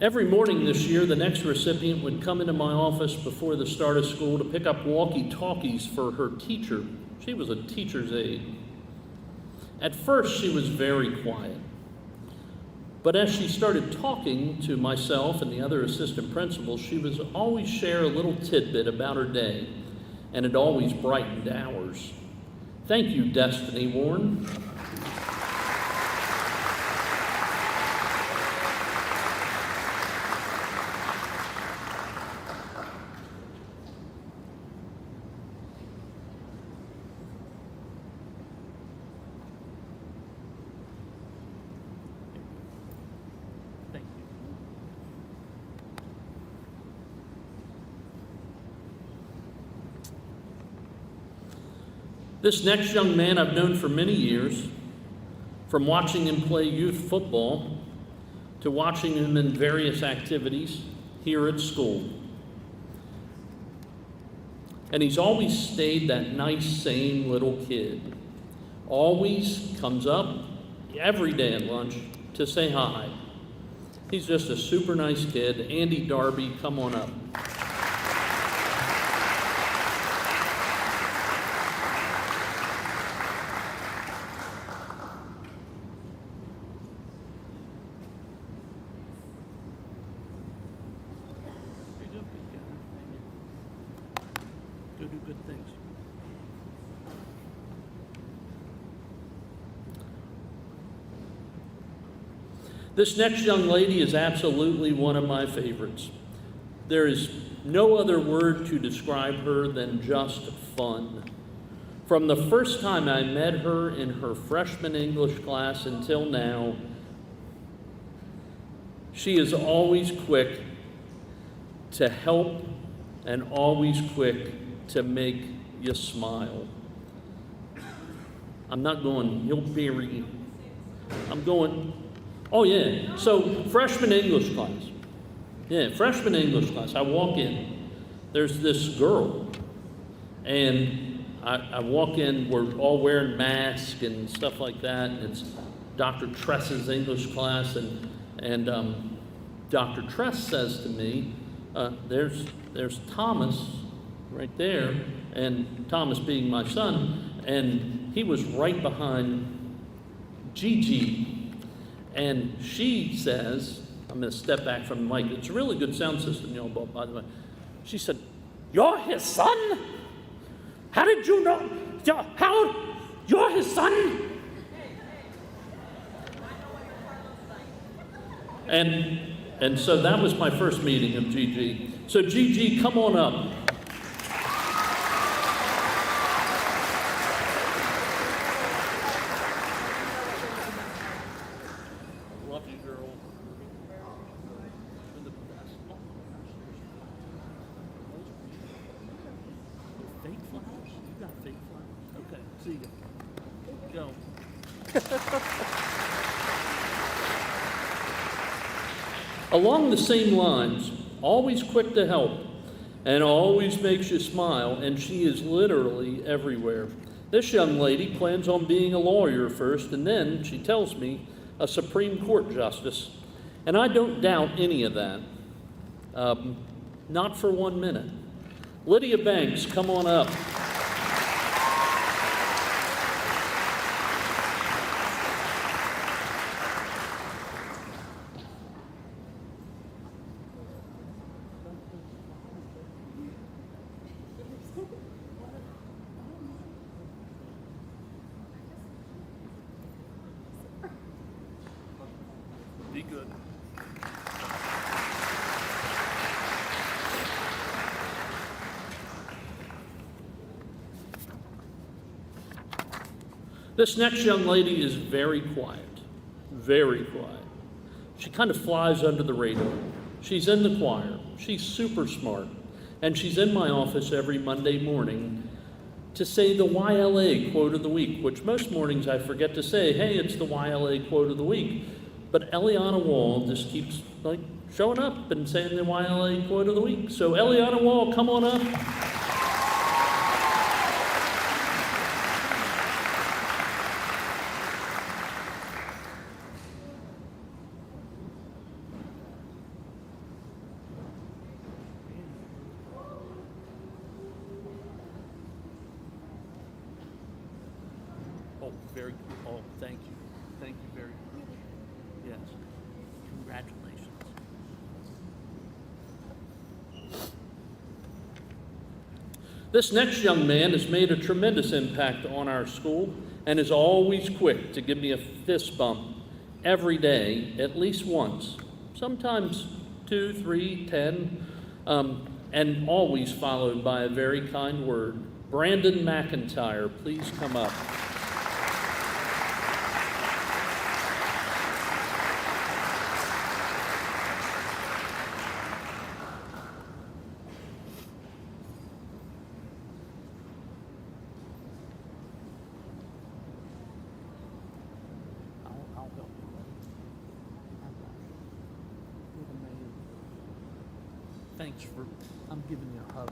Every morning this year, the next recipient would come into my office before the start of school to pick up walkie-talkies for her teacher. She was a teacher's aide. At first, she was very quiet. But as she started talking to myself and the other assistant principals, she would always share a little tidbit about her day, and it always brightened ours. Thank you, Destiny Warren. Thank you. This next young man I've known for many years, from watching him play youth football to watching him in various activities here at school. And he's always stayed that nice, sane little kid. Always comes up every day at lunch to say hi. He's just a super nice kid. Andy Darby, come on up. Go do good things. This next young lady is absolutely one of my favorites. There is no other word to describe her than just fun. From the first time I met her in her freshman English class until now, she is always quick to help and always quick to make you smile. I'm not going, you'll bury. I'm going, oh yeah, so freshman English class. Yeah, freshman English class. I walk in, there's this girl, and I walk in, we're all wearing masks and stuff like that, and it's Dr. Tress's English class, and Dr. Tress says to me, there's Thomas right there, and Thomas being my son, and he was right behind Gigi. And she says, I'm going to step back from the mic. It's a really good sound system, y'all, by the way. She said, "You're his son? How did you know? You're his son?" And so that was my first meeting of Gigi. So Gigi, come on up. Love you, girl. You're the best. Oh my gosh, those are beautiful. Fake flowers? You got fake flowers? Okay, see you. Go. Along the same lines, always quick to help and always makes you smile, and she is literally everywhere. This young lady plans on being a lawyer first, and then, she tells me, a Supreme Court justice. And I don't doubt any of that. Not for 1 minute. Lydia Banks, come on up. Be good. This next young lady is very quiet, very quiet. She kind of flies under the radar. She's in the choir. She's super smart. And she's in my office every Monday morning to say the YLA quote of the week, which most mornings I forget to say, hey, it's the YLA quote of the week. But Eliana Wall just keeps showing up and saying the YLA quote of the week. So Eliana Wall, come on up. Thank you. Thank you very much. Yes. Congratulations. This next young man has made a tremendous impact on our school and is always quick to give me a fist bump every day, at least once, sometimes 2, 3, 10, and always followed by a very kind word. Brandon McIntyre, please come up. I'll help you. Thanks for, I'm giving you a hug.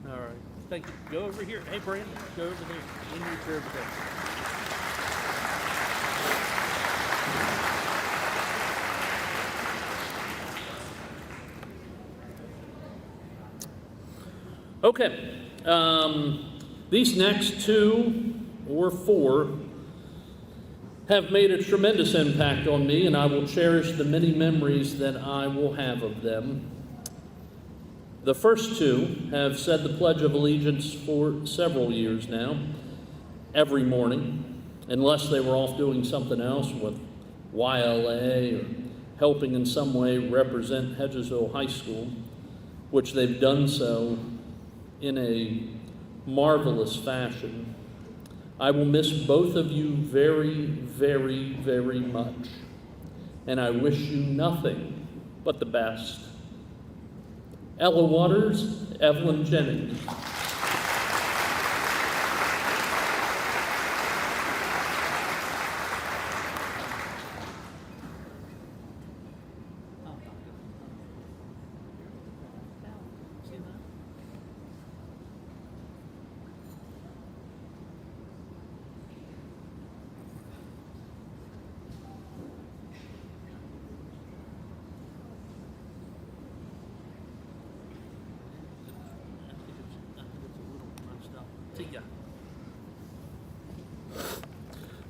All right. Thank you. Go over here. Hey, Brandon, go over there. In your chair over there. Okay. These next 2 or 4 have made a tremendous impact on me, and I will cherish the many memories that I will have of them. The first 2 have said the Pledge of Allegiance for several years now, every morning, unless they were off doing something else with YLA or helping in some way represent Hedgesville High School, which they've done so in a marvelous fashion. I will miss both of you very, very, very much, and I wish you nothing but the best. Ella Waters, Evelyn Jennings.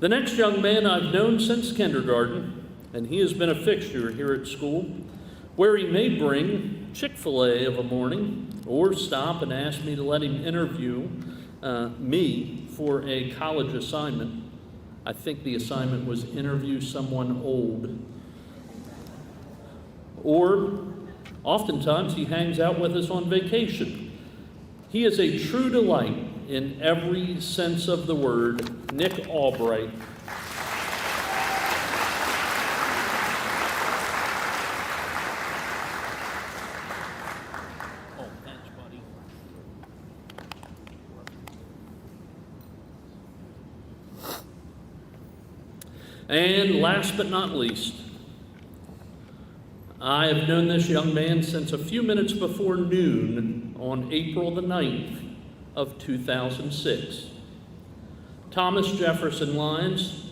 The next young man I've known since kindergarten, and he has been a fixture here at school, where he may bring Chick-fil-A of a morning or stop and ask me to let him interview me for a college assignment. I think the assignment was interview someone old. Or oftentimes he hangs out with us on vacation. He is a true delight in every sense of the word, Nick Albright. Oh, thanks, buddy. And last but not least, I have known this young man since a few minutes before noon on April the 9th of 2006. Thomas Jefferson Lyons,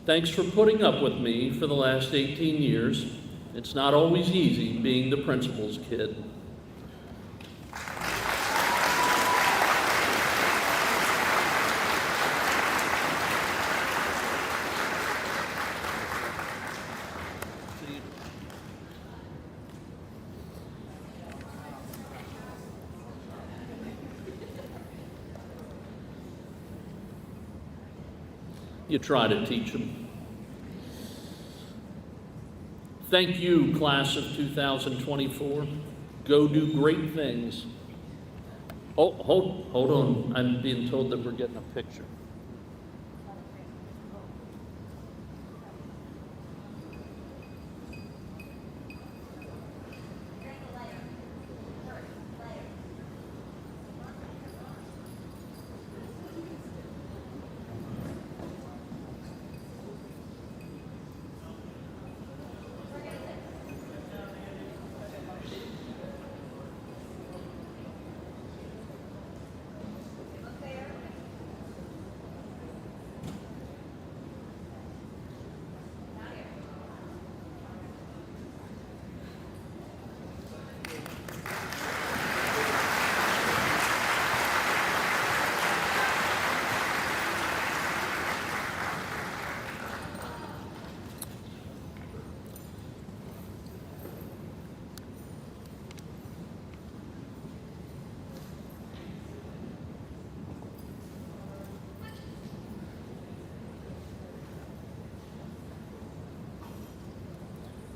thanks for putting up with me for the last 18 years. It's not always easy being the principal's kid. You try to teach them. Thank you, class of 2024. Go do great things. Oh, hold on. I'm being told that we're getting a picture.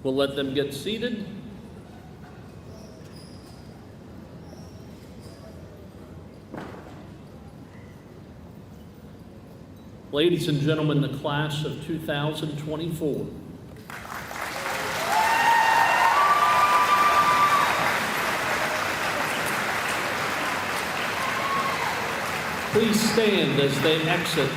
We'll let them get seated. Ladies and gentlemen, the class of 2024. Please stand as they exit.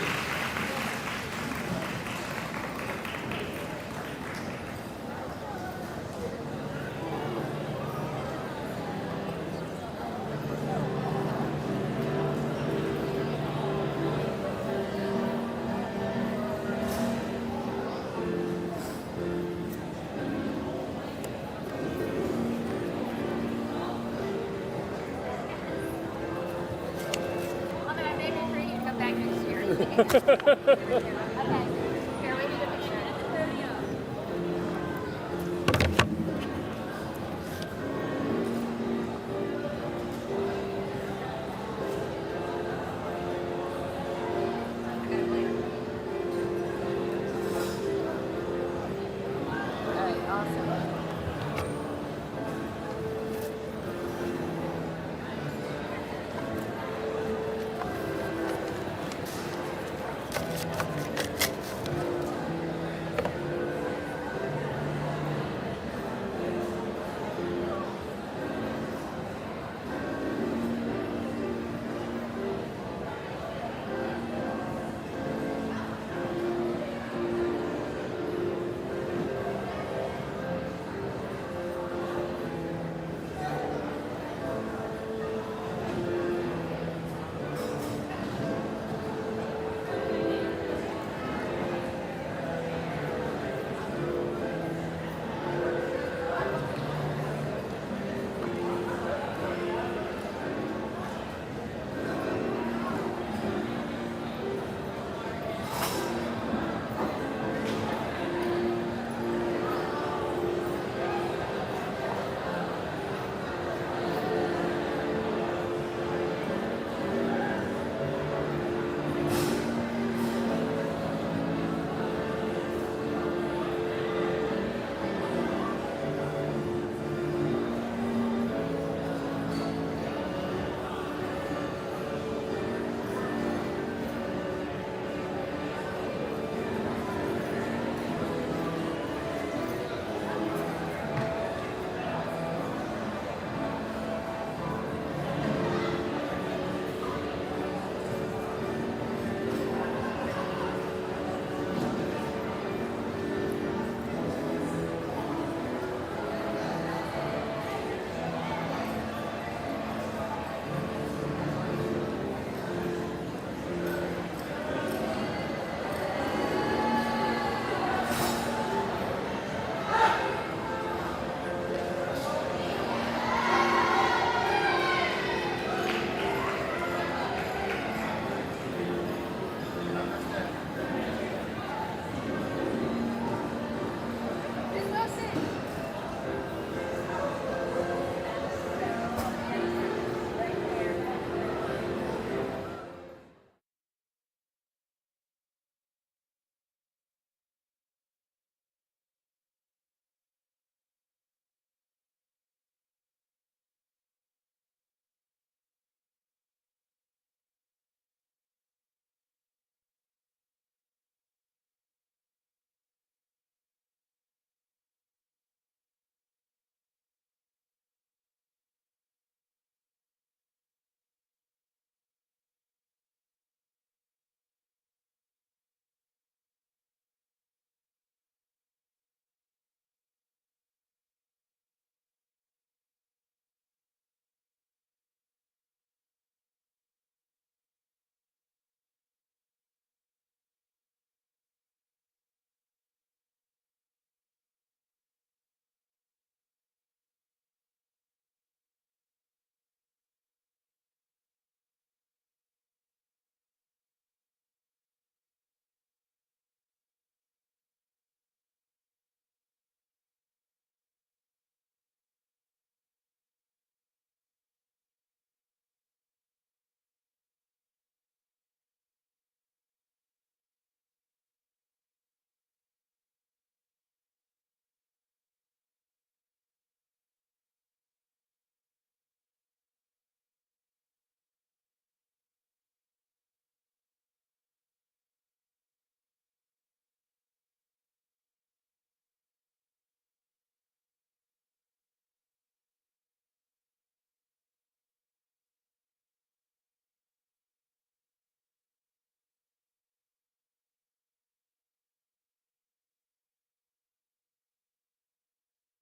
Maybe for you to come back next year. Okay.